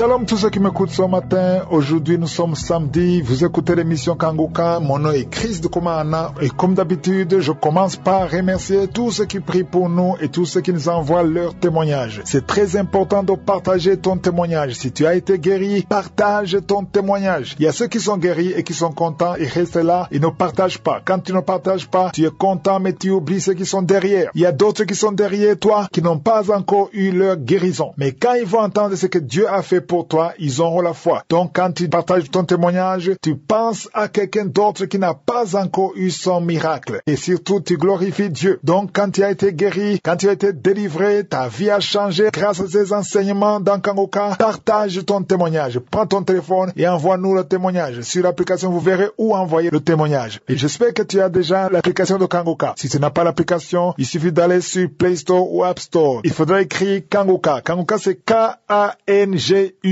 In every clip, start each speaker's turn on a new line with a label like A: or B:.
A: Shalom tous ceux qui m'écoutent ce matin. Aujourd'hui nous sommes samedi, vous écoutez l'émission Kanguka. Mon nom est Chris de Komana et comme d'habitude je commence par remercier tous ceux qui prient pour nous et tous ceux qui nous envoient leurs témoignages. C'est très important de partager ton témoignage. Si tu as été guéri, partage ton témoignage. Il y a ceux qui sont guéris et qui sont contents et restent là, ils ne partagent pas. Quand tu ne partages pas, tu es content mais tu oublies ceux qui sont derrière. Il y a d'autres qui sont derrière toi qui n'ont pas encore eu leur guérison. Mais quand ils vont entendre ce que Dieu a fait pour toi, ils auront la foi. Donc quand tu partages ton témoignage, tu penses à quelqu'un d'autre qui n'a pas encore eu son miracle. Et surtout, tu glorifies Dieu. Donc quand tu as été guéri, quand tu as été délivré, ta vie a changé grâce à ces enseignements dans Kanguka, partage ton témoignage. Prends ton téléphone et envoie-nous le témoignage. Sur l'application, vous verrez où envoyer le témoignage. Et j'espère que tu as déjà l'application de Kanguka. Si tu n'as pas l'application, il suffit d'aller sur Play Store ou App Store. Il faudra écrire Kanguka. Kanguka, c'est K-A-N-G-U-K-A.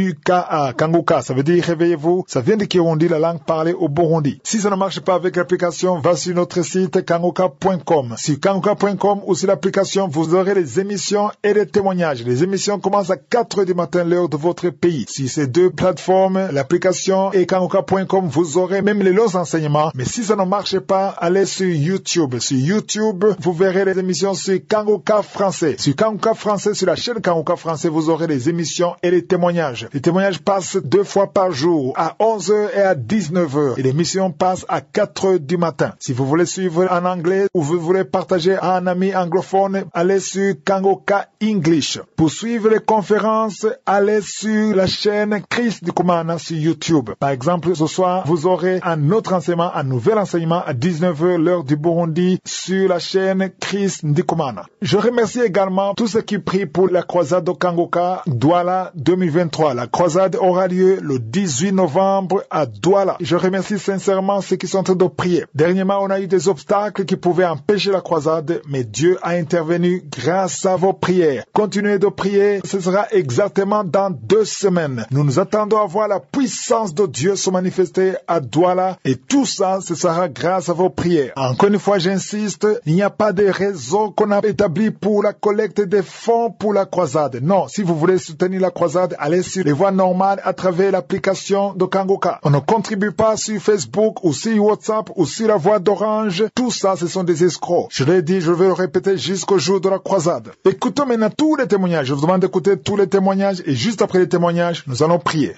A: Kanguka, ça veut dire réveillez-vous. Ça vient de Kirundi, la langue parlée au Burundi. Si ça ne marche pas avec l'application, va sur notre site kanguka.com. Sur kanguka.com ou sur l'application, vous aurez les émissions et les témoignages. Les émissions commencent à 4 heures du matin, l'heure de votre pays. Sur ces deux plateformes, l'application et kanguka.com, vous aurez même les longs enseignements. Mais si ça ne marche pas, allez sur YouTube. Sur YouTube, vous verrez les émissions sur Kanguka français. Sur Kanguka français, sur la chaîne Kanguka français, vous aurez les émissions et les témoignages. Les témoignages passent 2 fois par jour, à 11h et à 19h. Et l'émission passe à 4h du matin. Si vous voulez suivre en anglais ou vous voulez partager à un ami anglophone, allez sur Kanguka English. Pour suivre les conférences, allez sur la chaîne Chris Ndikumana sur YouTube. Par exemple, ce soir, vous aurez un autre enseignement, un nouvel enseignement à 19h, l'heure du Burundi, sur la chaîne Chris Ndikumana. Je remercie également tous ceux qui prient pour la croisade de Kanguka Douala 2023. La croisade aura lieu le 18 novembre à Douala. Je remercie sincèrement ceux qui sont en train de prier. Dernièrement, on a eu des obstacles qui pouvaient empêcher la croisade, mais Dieu a intervenu grâce à vos prières. Continuez de prier, ce sera exactement dans 2 semaines. Nous nous attendons à voir la puissance de Dieu se manifester à Douala et tout ça, ce sera grâce à vos prières. Encore une fois, j'insiste, il n'y a pas de réseau qu'on a établi pour la collecte des fonds pour la croisade. Non, si vous voulez soutenir la croisade, allez sur les voies normales à travers l'application de Kanguka. On ne contribue pas sur Facebook ou sur WhatsApp ou sur la voie d'Orange. Tout ça, ce sont des escrocs. Je l'ai dit, je vais le répéter jusqu'au jour de la croisade. Écoutons maintenant tous les témoignages. Je vous demande d'écouter tous les témoignages et juste après les témoignages, nous allons prier.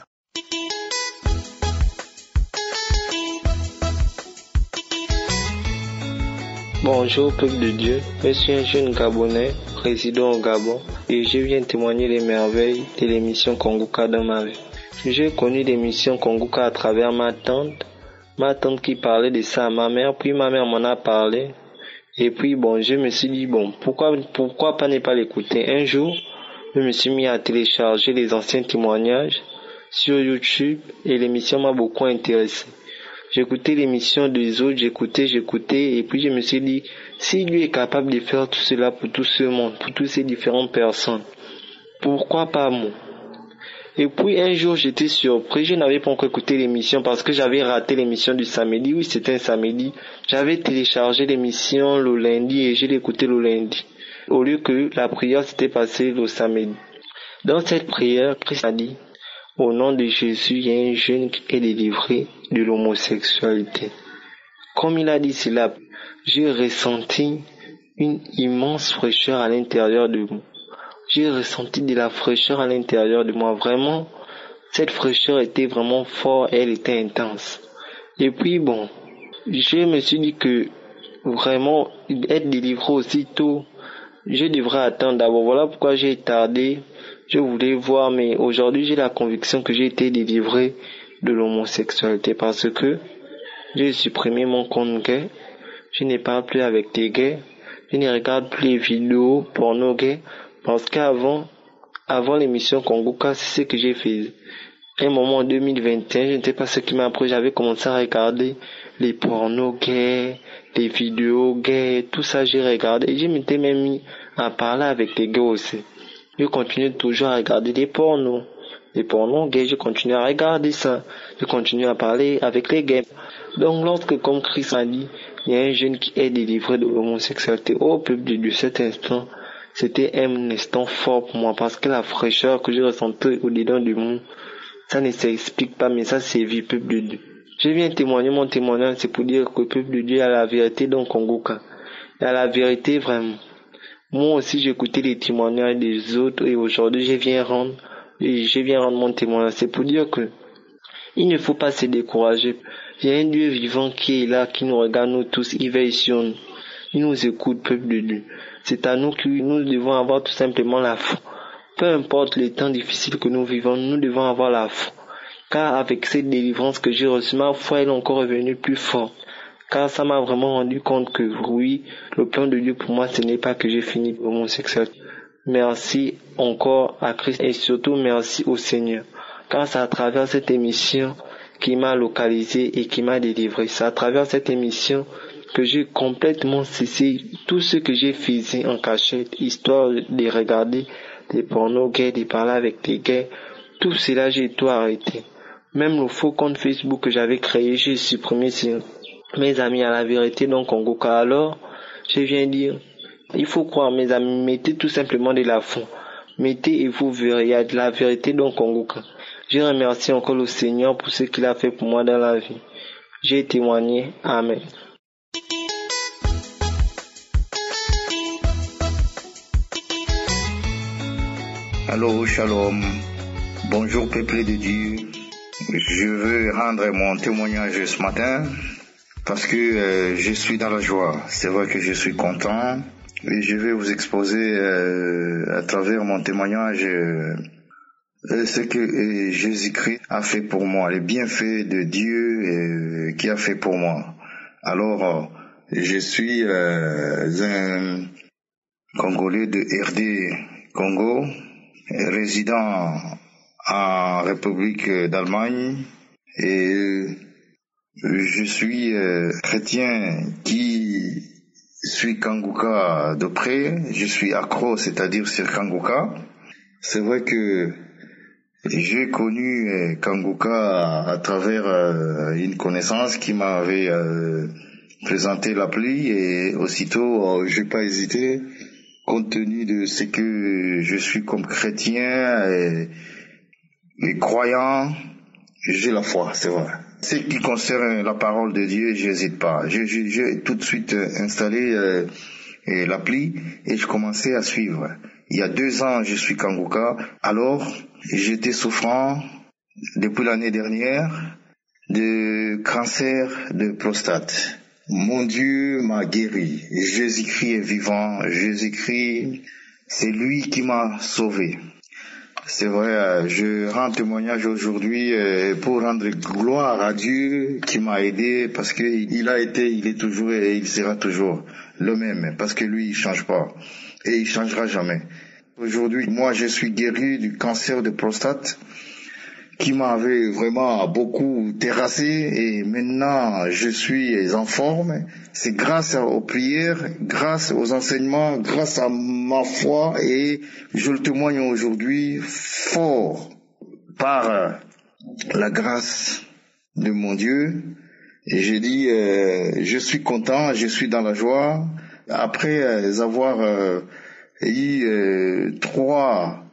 B: Bonjour peuple de Dieu, je suis un jeune Gabonais résidant au Gabon et je viens témoigner les merveilles de l'émission Kanguka dans ma vie. J'ai connu l'émission Kanguka à travers ma tante qui parlait de ça à ma mère, puis ma mère m'en a parlé et puis je me suis dit pourquoi pas ne pas l'écouter. Un jour, je me suis mis à télécharger les anciens témoignages sur YouTube et l'émission m'a beaucoup intéressé. J'écoutais l'émission des autres, j'écoutais, et puis je me suis dit, si lui est capable de faire tout cela pour tout ce monde, pour toutes ces différentes personnes, pourquoi pas moi? Et puis un jour j'étais surpris, je n'avais pas encore écouté l'émission parce que j'avais raté l'émission du samedi, oui c'était un samedi. J'avais téléchargé l'émission le lundi et je l'ai écouté le lundi, au lieu que la prière s'était passée le samedi. Dans cette prière, Christ a dit, au nom de Jésus, il y a un jeune qui est délivré de l'homosexualité. Comme il a dit cela, j'ai ressenti une immense fraîcheur à l'intérieur de moi. J'ai ressenti de la fraîcheur à l'intérieur de moi. Vraiment, cette fraîcheur était vraiment forte et elle était intense. Et puis je me suis dit que vraiment, être délivré aussitôt, je devrais attendre d'abord. Voilà pourquoi j'ai tardé. Je voulais voir, mais aujourd'hui j'ai la conviction que j'ai été délivré de l'homosexualité parce que j'ai supprimé mon compte gay. Je ne parle plus avec des gays. Je ne regarde plus les vidéos porno gays parce qu'avant l'émission Kanguka, c'est ce que j'ai fait. À un moment en 2021, je ne sais pas ce qui m'a appris, j'avais commencé à regarder les pornos gays, les vidéos gays, tout ça j'ai regardé et je m'étais même mis à parler avec les gays aussi. Je continue toujours à regarder des pornos gays, je continue à regarder ça, je continue à parler avec les gays. Donc lorsque, comme Christ a dit, il y a un jeune qui est délivré de l'homosexualité, au peuple de Dieu, cet instant, C'était un instant fort pour moi parce que la fraîcheur que je ressentais au-dedans du monde, ça ne s'explique pas, mais ça sévit, peuple de Dieu. Je viens témoigner, mon témoignage, c'est pour dire que le peuple de Dieu a la vérité dans Kongoka. Il a la vérité vraiment. Moi aussi, j'écoutais les témoignages des autres et aujourd'hui, je viens rendre mon témoignage. C'est pour dire que il ne faut pas se décourager. Il y a un Dieu vivant qui est là, qui nous regarde nous tous, il veille sur nous. Il nous écoute, peuple de Dieu. C'est à nous que nous devons avoir tout simplement la foi. Peu importe les temps difficiles que nous vivons, nous devons avoir la foi. Car avec cette délivrance que j'ai reçue, ma foi est encore revenue plus forte. Car ça m'a vraiment rendu compte que oui, le plan de Dieu pour moi, ce n'est pas que j'ai fini homosexuel. Merci encore à Christ et surtout merci au Seigneur. Car c'est à travers cette émission qui m'a localisé et qui m'a délivré. C'est à travers cette émission que j'ai complètement cessé tout ce que j'ai fait en cachette, histoire de regarder des pornos gays, de parler avec des gays. Tout cela, j'ai tout arrêté. Même le faux compte Facebook que j'avais créé, j'ai supprimé sur mes amis à la vérité dans Kongoka. Alors, je viens dire, il faut croire, mes amis, mettez tout simplement de la foi. Mettez et vous verrez, il y a de la vérité dans Kongoka. Je remercie encore le Seigneur pour ce qu'il a fait pour moi dans la vie. J'ai témoigné. Amen.
C: Allô, shalom. Bonjour, peuple de Dieu. Je veux rendre mon témoignage ce matin parce que je suis dans la joie. C'est vrai que je suis content et je vais vous exposer à travers mon témoignage ce que Jésus-Christ a fait pour moi, les bienfaits de Dieu qui a fait pour moi. Alors, je suis un Congolais de RD Congo, résident en République d'Allemagne, et je suis chrétien qui suit Kanguka de près. Je suis accro, c'est-à-dire sur Kanguka. C'est vrai que j'ai connu Kanguka à travers une connaissance qui m'avait présenté l'appli, et aussitôt j'ai pas hésité, compte tenu de ce que je suis comme chrétien et croyant, j'ai la foi, c'est vrai. Ce qui concerne la parole de Dieu, j'hésite pas. J'ai tout de suite installé l'appli et je commençais à suivre. Il y a 2 ans, je suis Kanguka. Alors, j'étais souffrant depuis l'année dernière de cancer de prostate. Mon Dieu m'a guéri. Jésus-Christ est vivant. Jésus-Christ, c'est lui qui m'a sauvé. C'est vrai, je rends témoignage aujourd'hui pour rendre gloire à Dieu qui m'a aidé, parce que il est toujours et il sera toujours le même, parce que lui il change pas et il changera jamais. Aujourd'hui, moi je suis guéri du cancer de prostate qui m'avait vraiment beaucoup terrassé, et maintenant je suis en forme. C'est grâce aux prières, grâce aux enseignements, grâce à ma foi, et je le témoigne aujourd'hui fort par la grâce de mon Dieu. Et j'ai dit, je suis content, je suis dans la joie. Après avoir eu 3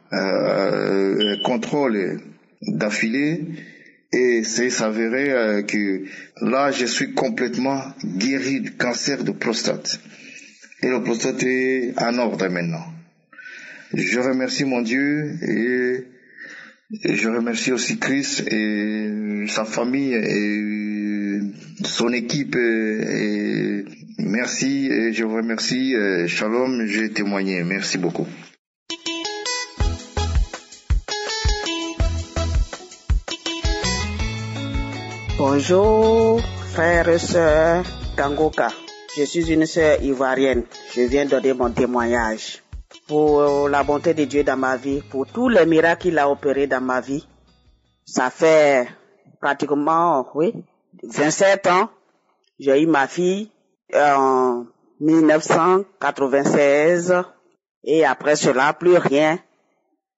C: contrôles d'affilée, et c'est s'avérer que là je suis complètement guéri du cancer de prostate, et le prostate est en ordre maintenant. Je remercie mon Dieu, et je remercie aussi Christ et sa famille et son équipe, et merci, et je vous remercie. Shalom, j'ai témoigné, merci beaucoup.
D: Bonjour, frères et sœurs Kangoka. Je suis une sœur ivoirienne. Je viens donner mon témoignage pour la bonté de Dieu dans ma vie, pour tous les miracles qu'il a opérés dans ma vie. Ça fait pratiquement, 27 ans. J'ai eu ma fille en 1996 et après cela, plus rien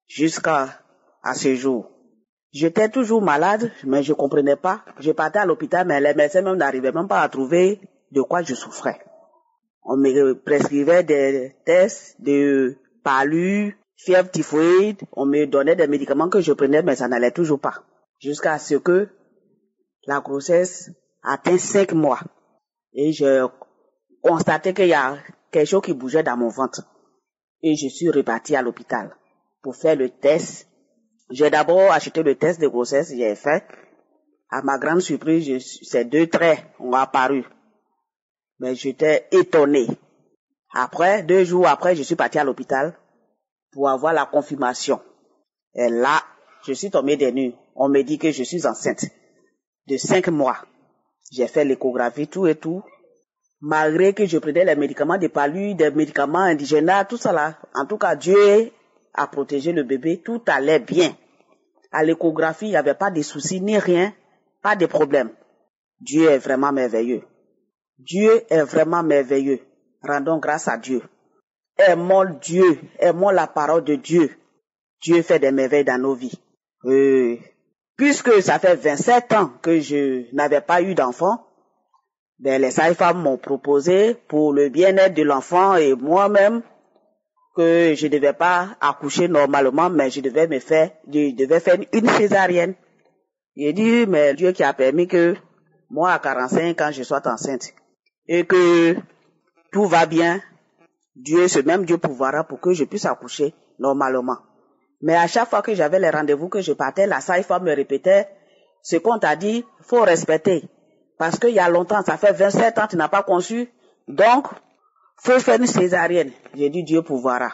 D: jusqu'à ce jour. J'étais toujours malade, mais je comprenais pas. Je partais à l'hôpital, mais les médecins même n'arrivaient même pas à trouver de quoi je souffrais. On me prescrivait des tests de palu, fièvre typhoïde. On me donnait des médicaments que je prenais, mais ça n'allait toujours pas. Jusqu'à ce que la grossesse atteint 5 mois. Et je constatais qu'il y a quelque chose qui bougeait dans mon ventre. Et je suis repartie à l'hôpital pour faire le test. J'ai d'abord acheté le test de grossesse, j'ai fait. À ma grande surprise, ces 2 traits ont apparu. Mais j'étais étonnée. Après, 2 jours après, je suis partie à l'hôpital pour avoir la confirmation. Et là, je suis tombée des nues. On me dit que je suis enceinte de 5 mois. J'ai fait l'échographie, tout et tout. Malgré que je prenais les médicaments de palu, des médicaments indigènes, tout ça là. En tout cas, Dieu a protégé le bébé. Tout allait bien. À l'échographie, il n'y avait pas de soucis ni rien, pas de problème. Dieu est vraiment merveilleux. Dieu est vraiment merveilleux. Rendons grâce à Dieu. Aimons Dieu, aimons la parole de Dieu. Dieu fait des merveilles dans nos vies. Puisque ça fait 27 ans que je n'avais pas eu d'enfant, les sages-femmes m'ont proposé pour le bien-être de l'enfant et moi-même que je ne devais pas accoucher normalement, mais je devais faire une césarienne. J'ai dit, mais Dieu qui a permis que moi à 45 ans je sois enceinte et que tout va bien, Dieu, ce même Dieu pourvoira pour que je puisse accoucher normalement. Mais à chaque fois que j'avais les rendez-vous que je partais, la sage-femme me répétait, ce qu'on t'a dit, faut respecter. Parce qu'il y a longtemps, ça fait 27 ans, tu n'as pas conçu. Donc, faut faire une césarienne. J'ai dit, Dieu pourvoira.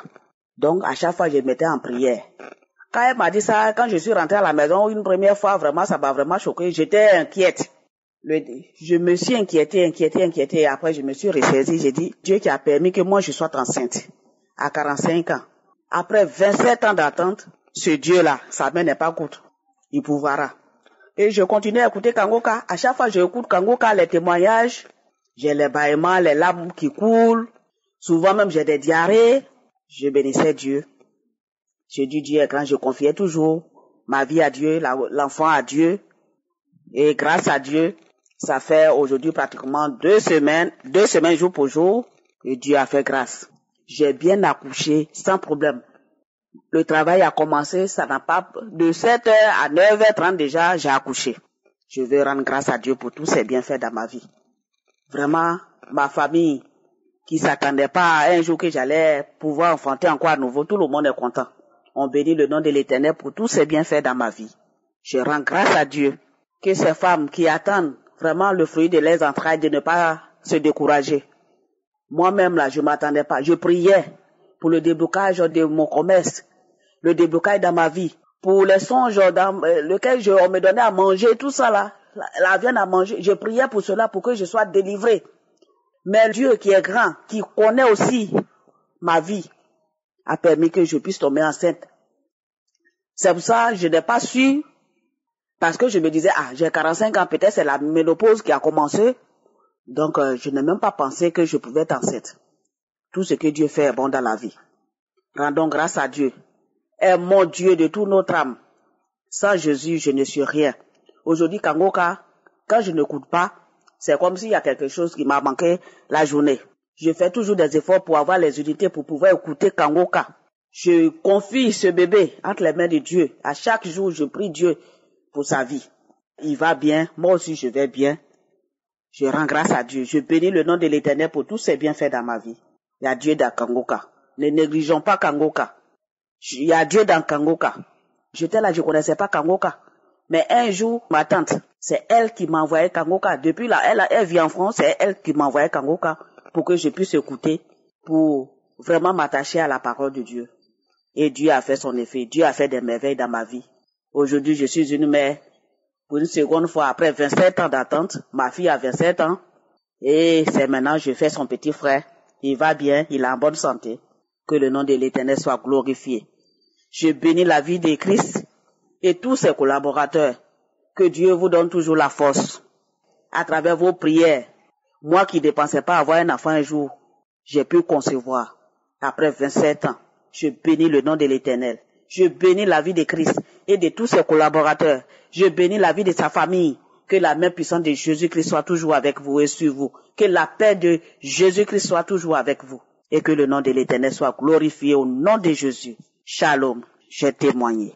D: Donc, à chaque fois, je me mettais en prière. Quand elle m'a dit ça, quand je suis rentrée à la maison, une première fois, vraiment, ça m'a vraiment choquée. J'étais inquiète. Je me suis inquiétée. Et après, je me suis ressaisie. J'ai dit, Dieu qui a permis que moi, je sois enceinte. À 45 ans. Après 27 ans d'attente, ce Dieu-là, sa main n'est pas courte. Il pourvoira. Et je continue à écouter Kangoka. À chaque fois que j'écoute Kangoka, les témoignages, j'ai les bâillements, les larmes qui coulent. Souvent même, j'ai des diarrhées. Je bénissais Dieu. Je dis Dieu est grand, je confiais toujours ma vie à Dieu, l'enfant à Dieu. Et grâce à Dieu, ça fait aujourd'hui pratiquement 2 semaines jour pour jour, et Dieu a fait grâce. J'ai bien accouché sans problème. Le travail a commencé, ça n'a pas, de 7h à 9h30 déjà, j'ai accouché. Je veux rendre grâce à Dieu pour tous ses bienfaits dans ma vie. Vraiment, ma famille, qui s'attendait pas à un jour que j'allais pouvoir enfanter encore à nouveau, tout le monde est content. On bénit le nom de l'Éternel pour tous ses bienfaits dans ma vie. Je rends grâce à Dieu que ces femmes qui attendent vraiment le fruit de leurs entrailles de ne pas se décourager. Moi-même là, je m'attendais pas. Je priais pour le déblocage de mon commerce, le déblocage dans ma vie, pour les songes dans lequel on me donnait à manger, tout ça là, la viande à manger. Je priais pour cela, pour que je sois délivré. Mais Dieu qui est grand, qui connaît aussi ma vie, a permis que je puisse tomber enceinte. C'est pour ça que je n'ai pas su, parce que je me disais, j'ai 45 ans, peut-être c'est la ménopause qui a commencé. Donc, je n'ai même pas pensé que je pouvais être enceinte. Tout ce que Dieu fait est bon dans la vie. Rendons grâce à Dieu. Aimons Dieu de toute notre âme. Sans Jésus, je ne suis rien. Aujourd'hui, Kangoka, quand je n'écoute pas, c'est comme s'il y a quelque chose qui m'a manqué la journée. Je fais toujours des efforts pour avoir les unités pour pouvoir écouter Kangoka. Je confie ce bébé entre les mains de Dieu. À chaque jour, je prie Dieu pour sa vie. Il va bien, moi aussi je vais bien. Je rends grâce à Dieu. Je bénis le nom de l'Éternel pour tous ses bienfaits dans ma vie. Il y a Dieu dans Kangoka. Ne négligeons pas Kangoka. Il y a Dieu dans Kangoka. J'étais là, je connaissais pas Kangoka. Mais un jour, ma tante, c'est elle qui m'a envoyé Kangoka. Depuis là, elle vit en France, c'est elle qui m'a envoyé Kangoka pour que je puisse écouter, pour vraiment m'attacher à la parole de Dieu. Et Dieu a fait son effet. Dieu a fait des merveilles dans ma vie. Aujourd'hui, je suis une mère. Pour une seconde fois, après 27 ans d'attente, ma fille a 27 ans. Et c'est maintenant, je fais son petit frère. Il va bien, il est en bonne santé. Que le nom de l'Éternel soit glorifié. Je bénis la vie de Christ et tous ses collaborateurs. Que Dieu vous donne toujours la force. À travers vos prières, moi qui ne pensais pas avoir un enfant un jour, j'ai pu concevoir. Après 27 ans, je bénis le nom de l'Éternel. Je bénis la vie de Christ et de tous ses collaborateurs. Je bénis la vie de sa famille. Que la main puissante de Jésus-Christ soit toujours avec vous et sur vous. Que la paix de Jésus-Christ soit toujours avec vous. et que le nom de l'Éternel soit glorifié au nom de Jésus. Shalom, j'ai témoigné.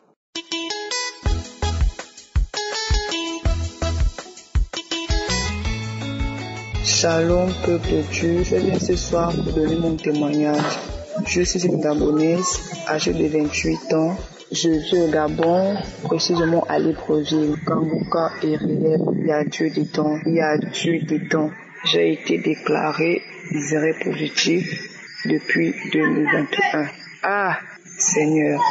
E: Shalom, peuple de Dieu, je viens ce soir pour donner mon témoignage. Je suis une Gabonaise, âgée de 28 ans. Je vis au Gabon, précisément à Libreville, Kangoka et Riel. Il y a Dieu dedans. J'ai été déclarée séropositif depuis 2021. Ah, Seigneur,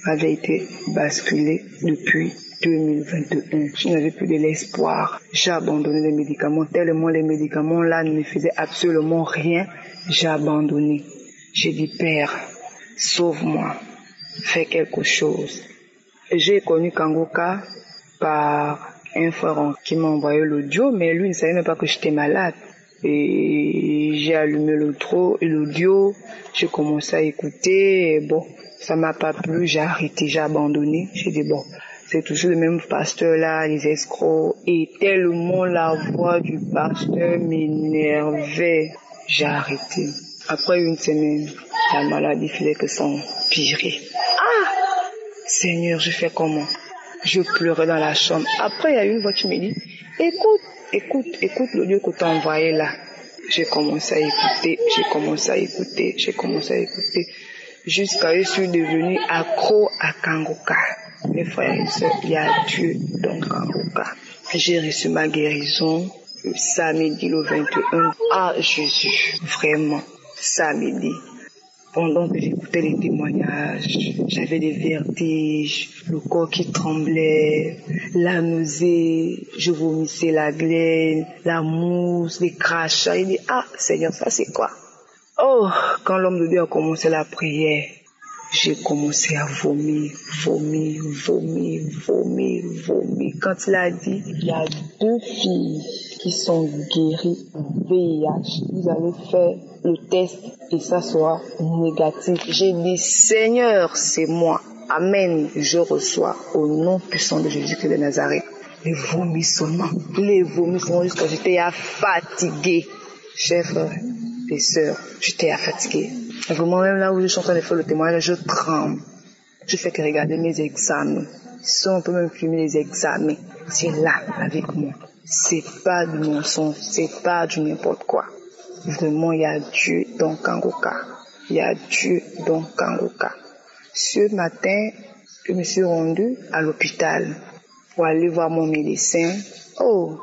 E: avait été basculée depuis 2021. Je n'avais plus de l'espoir. J'ai abandonné les médicaments, tellement les médicaments là ne me faisaient absolument rien. J'ai abandonné. J'ai dit, Père, sauve-moi, fais quelque chose. J'ai connu Kangoka par un frère qui m'a envoyé l'audio, mais lui ne savait même pas que j'étais malade. Et j'ai allumé l'audio, j'ai commencé à écouter, et bon, ça m'a pas plu, j'ai arrêté, j'ai abandonné. J'ai dit, bon, c'est toujours le même pasteur là, les escrocs, et tellement la voix du pasteur m'énervait, j'ai arrêté. Après une semaine, la maladie faisait que s'empirer. Ah! Seigneur, je fais comment? Je pleurais dans la chambre. Après, il y a une voix qui me dit, écoute l'audio que tu as envoyé là. J'ai commencé à écouter. Jusqu'à ce que je suis devenue accro à Kangoka. Mes frères et sœurs, il y a Dieu dans Kangoka. J'ai reçu ma guérison le samedi le 21. Ah, Jésus, vraiment, samedi. Pendant que j'écoutais les témoignages, j'avais des vertiges, le corps qui tremblait, la nausée, je vomissais la glaine, la mousse, les crachats. Il dit, ah, Seigneur, ça c'est quoi? Oh, quand l'homme de Dieu a commencé la prière, j'ai commencé à vomir. Quand il a dit, il y a 2 filles qui sont guéries du VIH. Vous allez faire le test et ça sera négatif. J'ai dit, Seigneur, c'est moi. Amen. Je reçois au nom puissant de Jésus-Christ de Nazareth. Les vomissements jusqu'à j'étais fatiguée. Chers frères et sœurs, j'étais fatiguée. Vraiment, même là où je suis en train de faire le témoignage, je tremble. Je fais que regarder mes examens. Si on peut même filmer les examens, c'est là avec moi. C'est pas du mensonge, c'est pas du n'importe quoi. Vraiment, il y a Dieu dans Kangoka. Ce matin, je me suis rendue à l'hôpital pour aller voir mon médecin. Oh,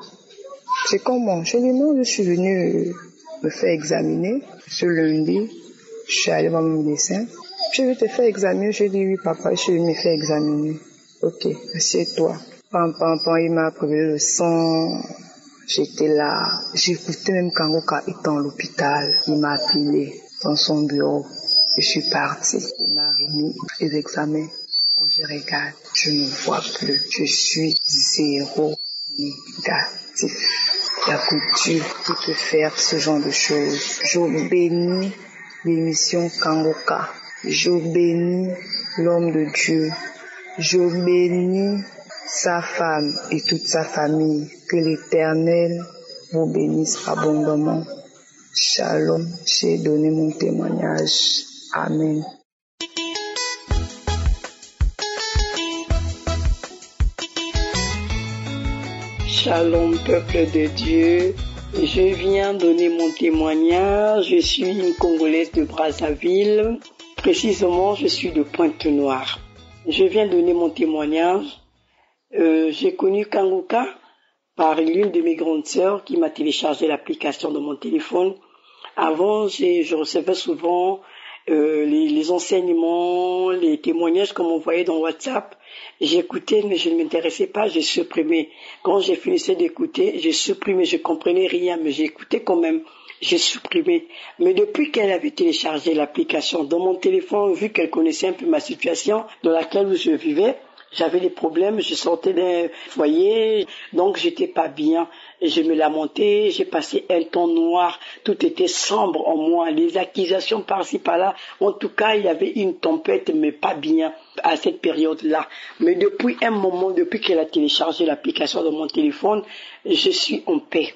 E: c'est comment? Je lui ai dit non, je suis venue me faire examiner. Ce lundi, je suis allée voir mon médecin. Je vais te faire examiner. J'ai dit oui, papa, je suis venue me faire examiner. Ok, assieds-toi. Il m'a prélevé le sang. J'étais là. J'écoutais même Kangoka étant à l'hôpital. Il m'a appelé dans son bureau. Je suis partie. Il m'a remis les examens. Quand je regarde, je ne vois plus. Je suis 0 négatif. Il y a que Dieu qui peut faire ce genre de choses. Je bénis l'émission Kangoka. Je bénis l'homme de Dieu. Je bénis sa femme et toute sa famille. Que l'Éternel vous bénisse abondamment. Shalom, j'ai donné mon témoignage. Amen.
F: Shalom, peuple de Dieu. Je viens donner mon témoignage. Je suis une Congolaise de Brazzaville. Précisément, je suis de Pointe-Noire. Je viens donner mon témoignage. J'ai connu Kangoka par l'une de mes grandes sœurs qui m'a téléchargé l'application dans mon téléphone. Avant, je recevais souvent les enseignements, les témoignages qu'on m'envoyait dans WhatsApp. J'écoutais, mais je ne m'intéressais pas, j'ai supprimé. Quand j'ai fini d'écouter, j'ai supprimé, je comprenais rien, mais j'écoutais quand même. J'ai supprimé. Mais depuis qu'elle avait téléchargé l'application dans mon téléphone, vu qu'elle connaissait un peu ma situation dans laquelle je vivais, j'avais des problèmes, je sortais d'un foyer, donc j'étais pas bien. Et je me lamentais, j'ai passé un temps noir, tout était sombre en moi, les accusations par-ci par-là. En tout cas, il y avait une tempête, mais pas bien à cette période-là. Mais depuis un moment, depuis qu'elle a téléchargé l'application dans mon téléphone, je suis en paix.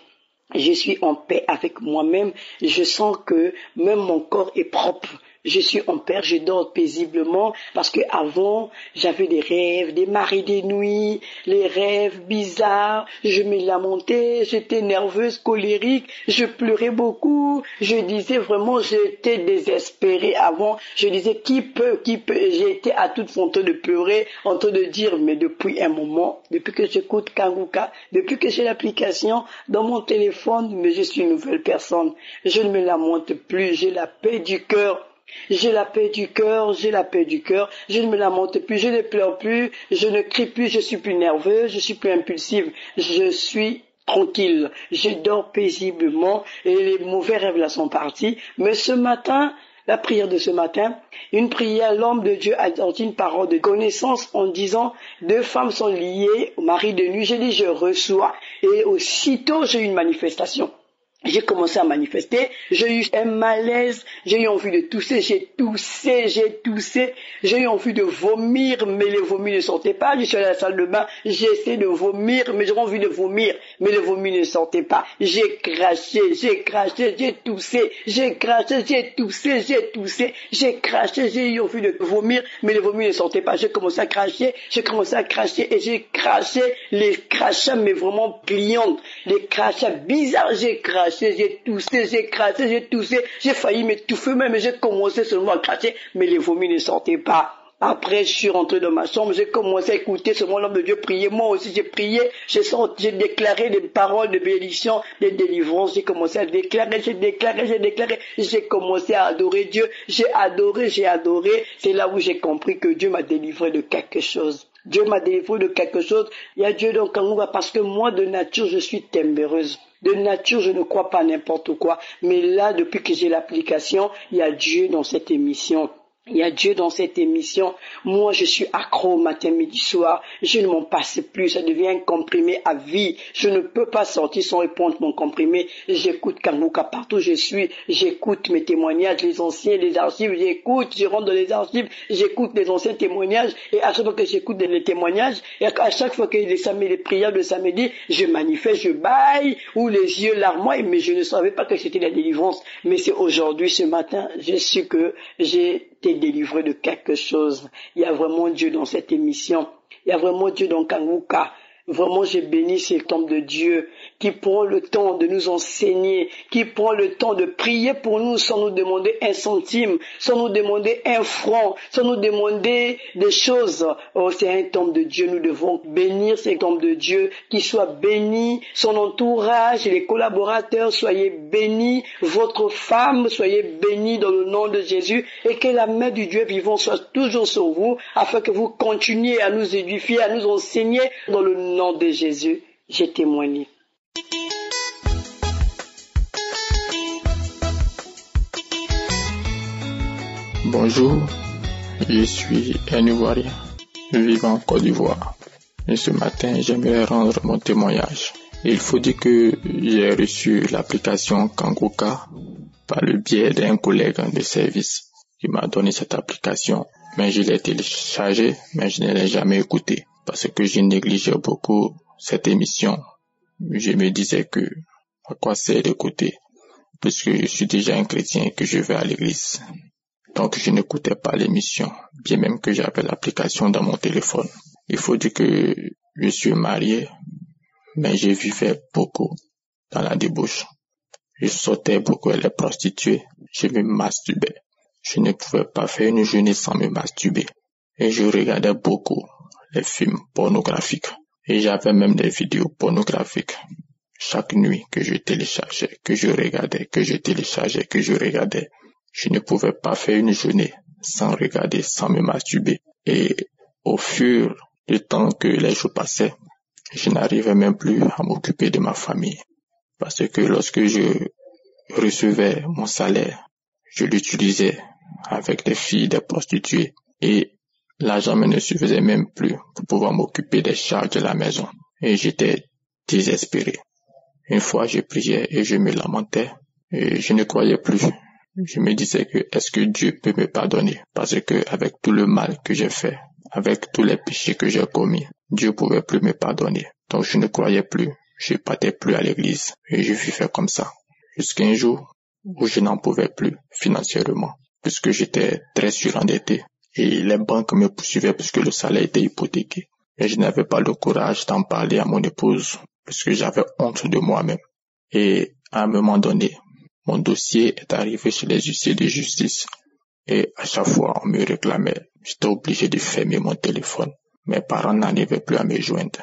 F: Je suis en paix avec moi-même. Je sens que même mon corps est propre. Je suis en paix, je dors paisiblement parce que avant j'avais des rêves, des marées des nuits, les rêves bizarres, je me lamentais, j'étais nerveuse, colérique, je pleurais beaucoup, je disais vraiment, j'étais désespérée avant, je disais qui peut, j'étais à toute fontaine de pleurer, en train de dire, mais depuis un moment, depuis que j'écoute Kanguka, depuis que j'ai l'application dans mon téléphone, mais je suis une nouvelle personne, je ne me lamente plus, j'ai la paix du cœur. J'ai la paix du cœur, je ne me lamente plus, je ne pleure plus, je ne crie plus, je suis plus nerveuse, je suis plus impulsive, je suis tranquille, je dors paisiblement et les mauvais rêves là sont partis. Mais ce matin, la prière de ce matin, une prière, l'homme de Dieu a sorti une parole de connaissance en disant 2 femmes sont liées au mari de nuit. J'ai dit je reçois et aussitôt j'ai eu une manifestation. J'ai commencé à manifester, j'ai eu un malaise, j'ai eu envie de tousser, j'ai eu envie de vomir, mais les vomis ne sortaient pas. Je suis allé à la salle de bain, j'ai essayé de vomir, mais j'avais envie de vomir, mais les vomis ne sortaient pas. J'ai craché, j'ai toussé, j'ai eu envie de vomir, mais les vomis ne sortaient pas. J'ai commencé à cracher, et j'ai craché, les crachats, mais vraiment pliants, les crachats bizarres, j'ai toussé, j'ai failli m'étouffer même, j'ai commencé seulement à cracher, mais les vomis ne sortaient pas. Après, je suis rentré dans ma chambre, j'ai commencé à écouter seulement l'homme de Dieu prier. Moi aussi, j'ai prié, j'ai déclaré des paroles de bénédiction, de délivrance. J'ai commencé à déclarer, j'ai commencé à adorer Dieu. J'ai adoré. C'est là où j'ai compris que Dieu m'a délivré de quelque chose. Dieu m'a délivré de quelque chose. Il y a Dieu dans Kanguka parce que moi, de nature, je suis téméreuse. De nature, je ne crois pas n'importe quoi. Mais là, depuis que j'ai l'application, il y a Dieu dans cette émission. Moi, je suis accro au matin, midi, soir. Je ne m'en passe plus. Ça devient un comprimé à vie. Je ne peux pas sortir sans répondre mon comprimé. J'écoute Kanguka partout où je suis. J'écoute mes témoignages, les anciens, les archives. Je rentre dans les archives. J'écoute les anciens témoignages. Et à chaque fois que j'écoute les témoignages, et à chaque fois que les prières de samedi, je manifeste, je baille, ou les yeux larmoient, mais je ne savais pas que c'était la délivrance. Mais c'est aujourd'hui, ce matin, je suis que j'ai été délivré de quelque chose. Il y a vraiment Dieu dans cette émission. Il y a vraiment Dieu dans Kanguka. Vraiment, j'ai béni cet homme de Dieu qui prend le temps de nous enseigner, qui prend le temps de prier pour nous sans nous demander un centime, sans nous demander un franc, sans nous demander des choses. Oh, c'est un homme de Dieu. Nous devons bénir cet homme de Dieu, qu'il soit béni, son entourage, les collaborateurs, soyez bénis, votre femme, soyez bénis dans le nom de Jésus et que la main du Dieu vivant soit toujours sur vous afin que vous continuiez à nous édifier, à nous enseigner dans le nom de Jésus, j'ai témoigné.
G: Bonjour, je suis un Ivoirien vivant en Côte d'Ivoire. Et ce matin, j'aimerais rendre mon témoignage. Il faut dire que j'ai reçu l'application Kanguka par le biais d'un collègue de service qui m'a donné cette application. Mais je l'ai téléchargée, mais je ne l'ai jamais écoutée. Parce que je négligeais beaucoup cette émission. Je me disais que à quoi c'est d'écouter, puisque je suis déjà un chrétien et que je vais à l'église. Donc je n'écoutais pas l'émission, bien même que j'avais l'application dans mon téléphone. Il faut dire que je suis marié, mais je vivais beaucoup dans la débauche. Je sortais beaucoup avec les prostituées, je me masturbais. Je ne pouvais pas faire une journée sans me masturber. Et je regardais beaucoup les films pornographiques. Et j'avais même des vidéos pornographiques. Chaque nuit que je téléchargeais, que je regardais, que je téléchargeais, que je regardais. Je ne pouvais pas faire une journée sans regarder, sans me masturber. Et au fur du temps que les jours passaient, je n'arrivais même plus à m'occuper de ma famille. Parce que lorsque je recevais mon salaire, je l'utilisais avec des filles, des prostituées. Et l'argent ne suffisait même plus pour pouvoir m'occuper des charges de la maison. Et j'étais désespéré. Une fois, je priais et je me lamentais. Et je ne croyais plus. Je me disais que est-ce que Dieu peut me pardonner? Parce que avec tout le mal que j'ai fait, avec tous les péchés que j'ai commis, Dieu pouvait plus me pardonner. Donc je ne croyais plus. je partais plus à l'église et je vivais comme ça. Jusqu'à un jour où je n'en pouvais plus financièrement, puisque j'étais très surendetté et les banques me poursuivaient puisque le salaire était hypothéqué. Et je n'avais pas le courage d'en parler à mon épouse puisque j'avais honte de moi-même. Et à un moment donné, mon dossier est arrivé chez les huissiers de justice et à chaque fois on me réclamait. J'étais obligé de fermer mon téléphone. Mes parents n'arrivaient plus à me joindre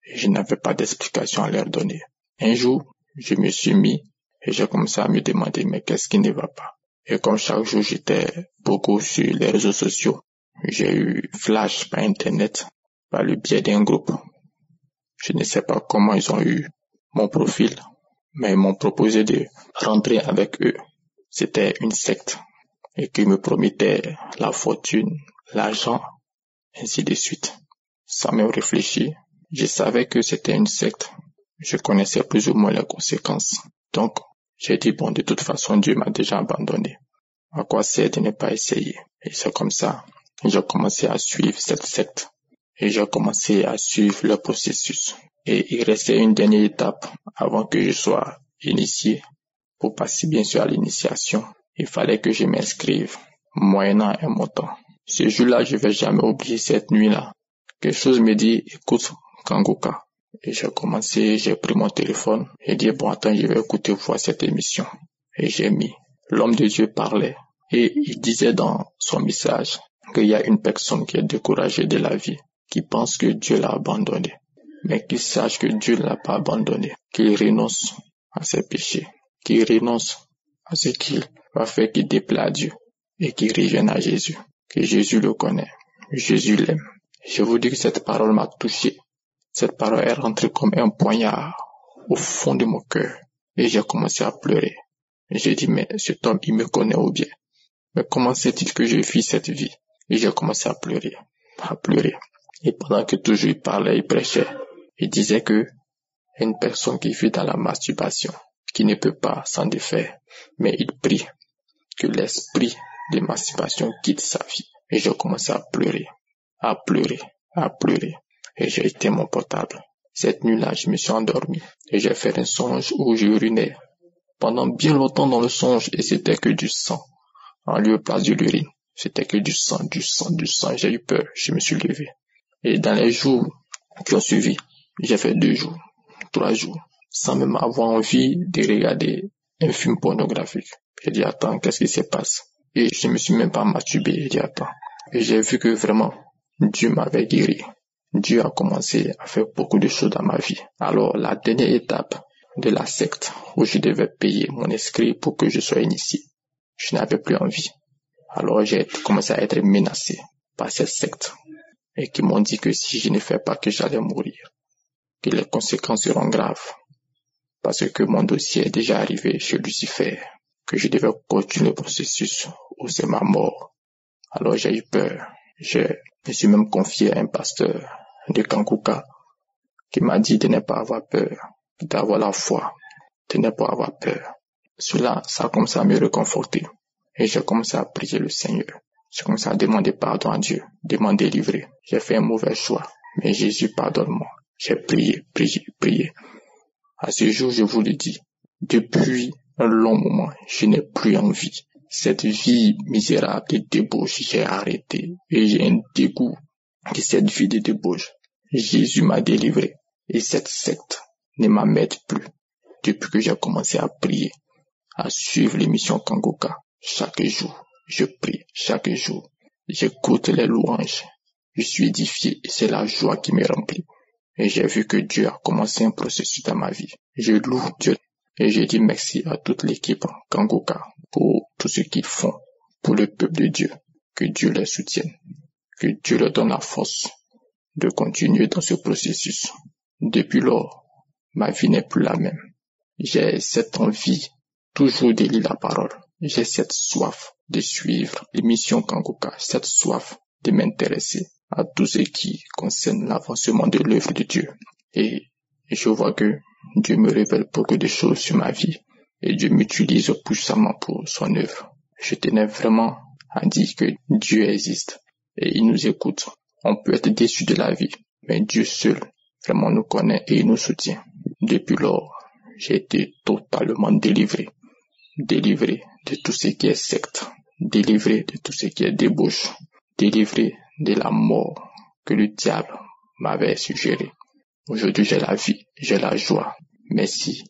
G: et je n'avais pas d'explication à leur donner. Un jour, je me suis mis et j'ai commencé à me demander mais qu'est-ce qui ne va pas. Et comme chaque jour j'étais beaucoup sur les réseaux sociaux, j'ai eu flash par internet, par le biais d'un groupe. Je ne sais pas comment ils ont eu mon profil, mais ils m'ont proposé de rentrer avec eux. C'était une secte et qui me promettait la fortune, l'argent, ainsi de suite. Sans même réfléchir, je savais que c'était une secte. Je connaissais plus ou moins les conséquences. Donc, j'ai dit, bon, de toute façon, Dieu m'a déjà abandonné. À quoi sert de ne pas essayer? Et c'est comme ça, j'ai commencé à suivre cette secte. Et j'ai commencé à suivre le processus. Et il restait une dernière étape avant que je sois initié. Pour passer bien sûr à l'initiation, il fallait que je m'inscrive, moyennant un montant. Ce jour-là, je vais jamais oublier cette nuit-là. Quelque chose me dit, écoute, Kangoka. Et j'ai pris mon téléphone et dit, bon, attends, je vais écouter voir cette émission. Et j'ai mis, l'homme de Dieu parlait. Et il disait dans son message qu'il y a une personne qui est découragée de la vie, qui pense que Dieu l'a abandonné. Mais qu'il sache que Dieu ne l'a pas abandonné, qu'il renonce à ses péchés, qu'il renonce à ce qu'il va faire qui déplaît à Dieu et qu'il revienne à Jésus, que Jésus le connaît, Jésus l'aime. Je vous dis que cette parole m'a touché. Cette parole est rentrée comme un poignard au fond de mon cœur et j'ai commencé à pleurer. J'ai dit, mais cet homme, il me connaît ou bien? Mais comment sait-il que je vis cette vie? Et j'ai commencé à pleurer. Et pendant que toujours il parlait, il prêchait, il disait que une personne qui vit dans la masturbation, qui ne peut pas s'en défaire, mais il prie que l'esprit de masturbation quitte sa vie. Et j'ai commencé à pleurer. Et j'ai éteint mon portable. Cette nuit-là, je me suis endormi et j'ai fait un songe où je urinais pendant bien longtemps dans le songe et c'était que du sang en lieu et place de l'urine. C'était que du sang. J'ai eu peur, je me suis levé. Et dans les jours qui ont suivi, j'ai fait 2 jours, 3 jours, sans même avoir envie de regarder un film pornographique. J'ai dit, attends, qu'est-ce qui se passe? Et je me suis même pas masturbé. J'ai dit, attends. Et j'ai vu que vraiment, Dieu m'avait guéri. Dieu a commencé à faire beaucoup de choses dans ma vie. Alors, la dernière étape de la secte où je devais payer mon inscrit pour que je sois initié, je n'avais plus envie. Alors, j'ai commencé à être menacé par cette secte et qui m'ont dit que si je ne fais pas, que j'allais mourir, que les conséquences seront graves parce que mon dossier est déjà arrivé chez Lucifer, que je devais continuer le processus ou c'est ma mort. Alors, j'ai eu peur. Je me suis même confié à un pasteur de Kankuka qui m'a dit de ne pas avoir peur, d'avoir la foi, de ne pas avoir peur. Cela, ça a commencé à me réconforter. Et j'ai commencé à prier le Seigneur. J'ai commencé à demander pardon à Dieu, demander délivrer. J'ai fait un mauvais choix, mais Jésus, pardonne-moi. J'ai prié. À ce jour, je vous le dis, depuis un long moment, je n'ai plus envie. Cette vie misérable de débauche, j'ai arrêté et j'ai un dégoût de cette vie de débauche. Jésus m'a délivré et cette secte ne m'emmène plus depuis que j'ai commencé à prier, à suivre l'émission Kangoka. Chaque jour, je prie, chaque jour, j'écoute les louanges, je suis édifié et c'est la joie qui me remplit. Et j'ai vu que Dieu a commencé un processus dans ma vie. Je loue Dieu et je dis merci à toute l'équipe Kangoka pour tout ce qu'ils font pour le peuple de Dieu. Que Dieu les soutienne, que Dieu leur donne la force de continuer dans ce processus. Depuis lors, ma vie n'est plus la même. J'ai cette envie toujours de lire la parole. J'ai cette soif de suivre l'émission Kangoka, cette soif de m'intéresser à tout ce qui concerne l'avancement de l'œuvre de Dieu. Et je vois que Dieu me révèle beaucoup de choses sur ma vie et Dieu m'utilise puissamment pour son œuvre. Je tenais vraiment à dire que Dieu existe et il nous écoute. On peut être déçu de la vie, mais Dieu seul vraiment nous connaît et il nous soutient. Depuis lors, j'ai été totalement délivré. Délivré de tout ce qui est secte. Délivré de tout ce qui est débauche. Délivré de la mort que le diable m'avait suggéré. Aujourd'hui, j'ai la vie, j'ai la joie. Merci.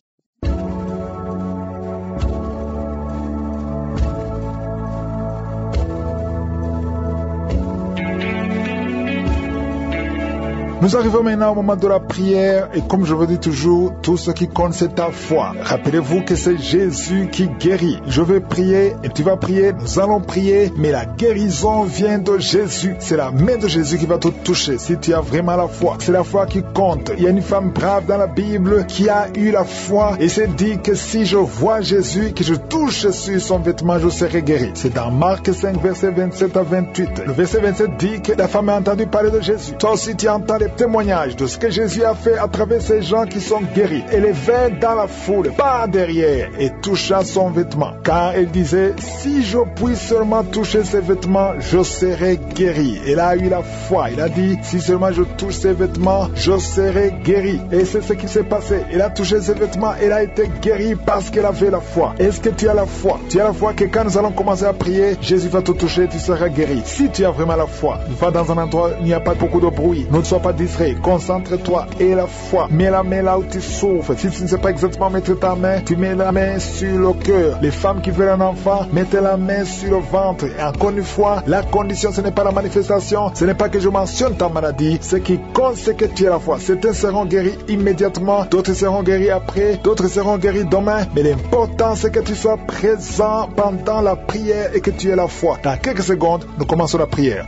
A: Nous arrivons maintenant au moment de la prière et comme je vous dis toujours, tout ce qui compte c'est ta foi. Rappelez-vous que c'est Jésus qui guérit. Je vais prier et tu vas prier, nous allons prier, mais la guérison vient de Jésus. C'est la main de Jésus qui va te toucher si tu as vraiment la foi. C'est la foi qui compte. Il y a une femme brave dans la Bible qui a eu la foi et s'est dit que si je vois Jésus, que je touche sur son vêtement, je serai guéri. C'est dans Marc 5, verset 27 à 28. Le verset 27 dit que la femme a entendu parler de Jésus. Toi aussi tu entends les témoignage de ce que Jésus a fait à travers ces gens qui sont guéris. Elle est venue dans la foule, par derrière, et toucha son vêtement. Car elle disait, si je puis seulement toucher ses vêtements, je serai guéri. Elle a eu la foi. Elle a dit, si seulement je touche ses vêtements, je serai guéri. Et c'est ce qui s'est passé. Elle a touché ses vêtements, elle a été guérie parce qu'elle avait la foi. Est-ce que tu as la foi? Tu as la foi que quand nous allons commencer à prier, Jésus va te toucher, tu seras guéri. Si tu as vraiment la foi, va dans un endroit où il n'y a pas beaucoup de bruit. Ne sois pas distrait, concentre-toi et la foi. Mets la main là où tu souffres. Si tu ne sais pas exactement mettre ta main, tu mets la main sur le cœur. Les femmes qui veulent un enfant, mettez la main sur le ventre. Et encore une fois, la condition, ce n'est pas la manifestation, ce n'est pas que je mentionne ta maladie. Ce qui compte, c'est que tu as la foi. Certains seront guéris immédiatement, d'autres seront guéris après, d'autres seront guéris demain. Mais l'important, c'est que tu sois présent pendant la prière et que tu aies la foi. Dans quelques secondes, nous commençons la prière.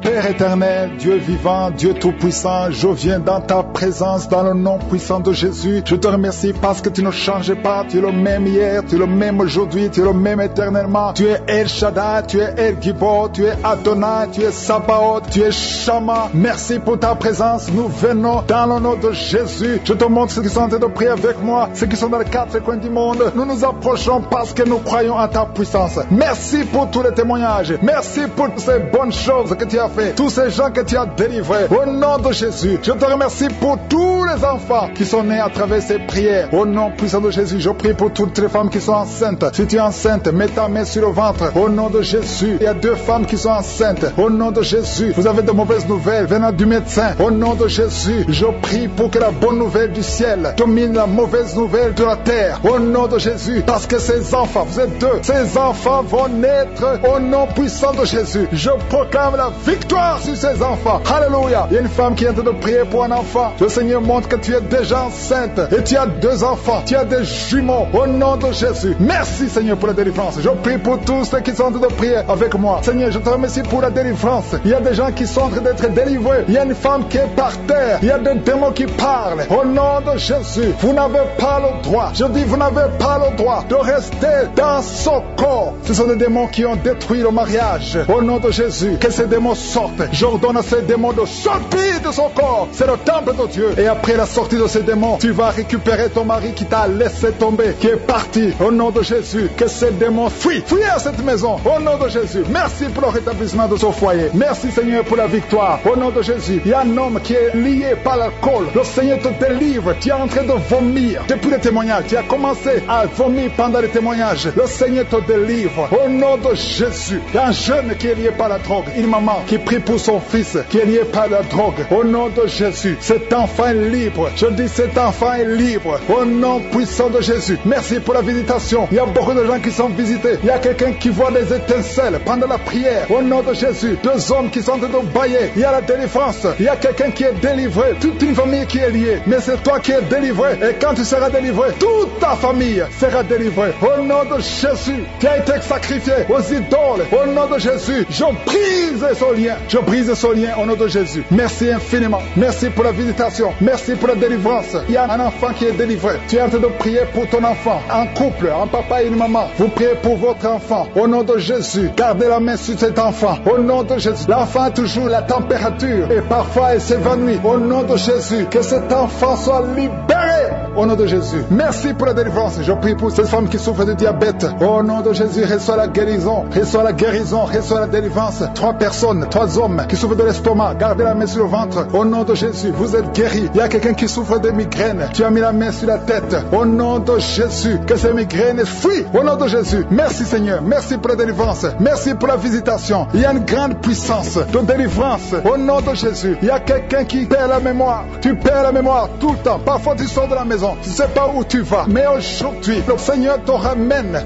A: Père éternel, Dieu vivant, Dieu tout-puissant, je viens dans ta présence dans le nom puissant de Jésus. Je te remercie parce que tu ne changes pas, tu es le même hier, tu es le même aujourd'hui, tu es le même éternellement. Tu es El Shaddai, tu es El Gibor, tu es Adonai, tu es Sabaoth, tu es Shama. Merci pour ta présence, nous venons dans le nom de Jésus. Je te montre ceux qui sont en train de prier avec moi, ceux qui sont dans les quatre coins du monde. Nous nous approchons parce que nous croyons en ta puissance. Merci pour tous les témoignages, merci pour ces bonnes choses que tu as fait, tous ces gens que tu as délivrés. Au nom de Jésus, je te remercie pour tous les enfants qui sont nés à travers ces prières. Au nom puissant de Jésus, je prie pour toutes les femmes qui sont enceintes. Si tu es enceinte, mets ta main sur le ventre. Au nom de Jésus, il y a 2 femmes qui sont enceintes. Au nom de Jésus, vous avez de mauvaises nouvelles venant du médecin. Au nom de Jésus, je prie pour que la bonne nouvelle du ciel domine la mauvaise nouvelle de la terre. Au nom de Jésus, parce que ces enfants, vous êtes 2, ces enfants vont naître au nom puissant de Jésus. Je proclame la victoire sur ces enfants. Alléluia. Il y a une femme qui est en train de prier pour un enfant. Le Seigneur montre que tu es déjà enceinte et tu as 2 enfants. Tu as des jumeaux. Au nom de Jésus. Merci Seigneur pour la délivrance. Je prie pour tous ceux qui sont en train de prier avec moi. Seigneur, je te remercie pour la délivrance. Il y a des gens qui sont en train d'être délivrés. Il y a une femme qui est par terre. Il y a des démons qui parlent. Au nom de Jésus, vous n'avez pas le droit. Je dis, vous n'avez pas le droit de rester dans son corps. Ce sont des démons qui ont détruit le mariage. Au nom de Jésus, que ces démons sortent. J'ordonne à ces démons de sortir de son corps. C'est le temple de Dieu. Et après la sortie de ces démons, tu vas récupérer ton mari qui t'a laissé tomber, qui est parti. Au nom de Jésus, que ces démons fuient. Fuis à cette maison. Au nom de Jésus. Merci pour le rétablissement de son foyer. Merci Seigneur pour la victoire. Au nom de Jésus, il y a un homme qui est lié par l'alcool. Le Seigneur te délivre. Tu es en train de vomir. Depuis le témoignage, tu as commencé à vomir pendant les témoignages. Le Seigneur te délivre. Au nom de Jésus, il y a un jeune qui est lié par la drogue. Une maman qui prie pour son fils qui est lié par la drogue. Au nom de Jésus, cet enfant est libre. Je dis, cet enfant est libre. Au nom puissant de Jésus. Merci pour la visitation. Il y a beaucoup de gens qui sont visités. Il y a quelqu'un qui voit des étincelles pendant la prière. Au nom de Jésus, 2 hommes qui sont en train de bailler. Il y a la délivrance. Il y a quelqu'un qui est délivré. Toute une famille qui est liée. Mais c'est toi qui es délivré. Et quand tu seras délivré, toute ta famille sera délivrée. Au nom de Jésus, qui a été sacrifié aux idoles. Au nom de Jésus, je brise ce lien. Je brise ce lien au nom de Jésus. Merci infiniment. Merci pour la visitation. Merci pour la délivrance. Il y a un enfant qui est délivré. Tu es en train de prier pour ton enfant. Un couple, un papa et une maman. Vous priez pour votre enfant. Au nom de Jésus, gardez la main sur cet enfant. Au nom de Jésus. L'enfant a toujours la température et parfois il s'évanouit. Au nom de Jésus, que cet enfant soit libéré. au nom de Jésus. Merci pour la délivrance. Je prie pour cette femme qui souffre de diabète. Au nom de Jésus, reçois la guérison, reçois la guérison, reçois la délivrance. 3 personnes, 3 hommes qui souffrent de l'estomac, gardez la main sur le ventre. Au nom de Jésus, vous êtes guéris. Il y a quelqu'un qui souffre de migraine. Tu as mis la main sur la tête. Au nom de Jésus, que ces migraines fuient. Au nom de Jésus, merci Seigneur. Merci pour la délivrance. Merci pour la visitation. Il y a une grande puissance de délivrance. Au nom de Jésus, il y a quelqu'un qui perd la mémoire. Tu perds la mémoire tout le temps. Parfois tu sors de la maison, tu ne sais pas où tu vas. Mais aujourd'hui, le Seigneur te ramène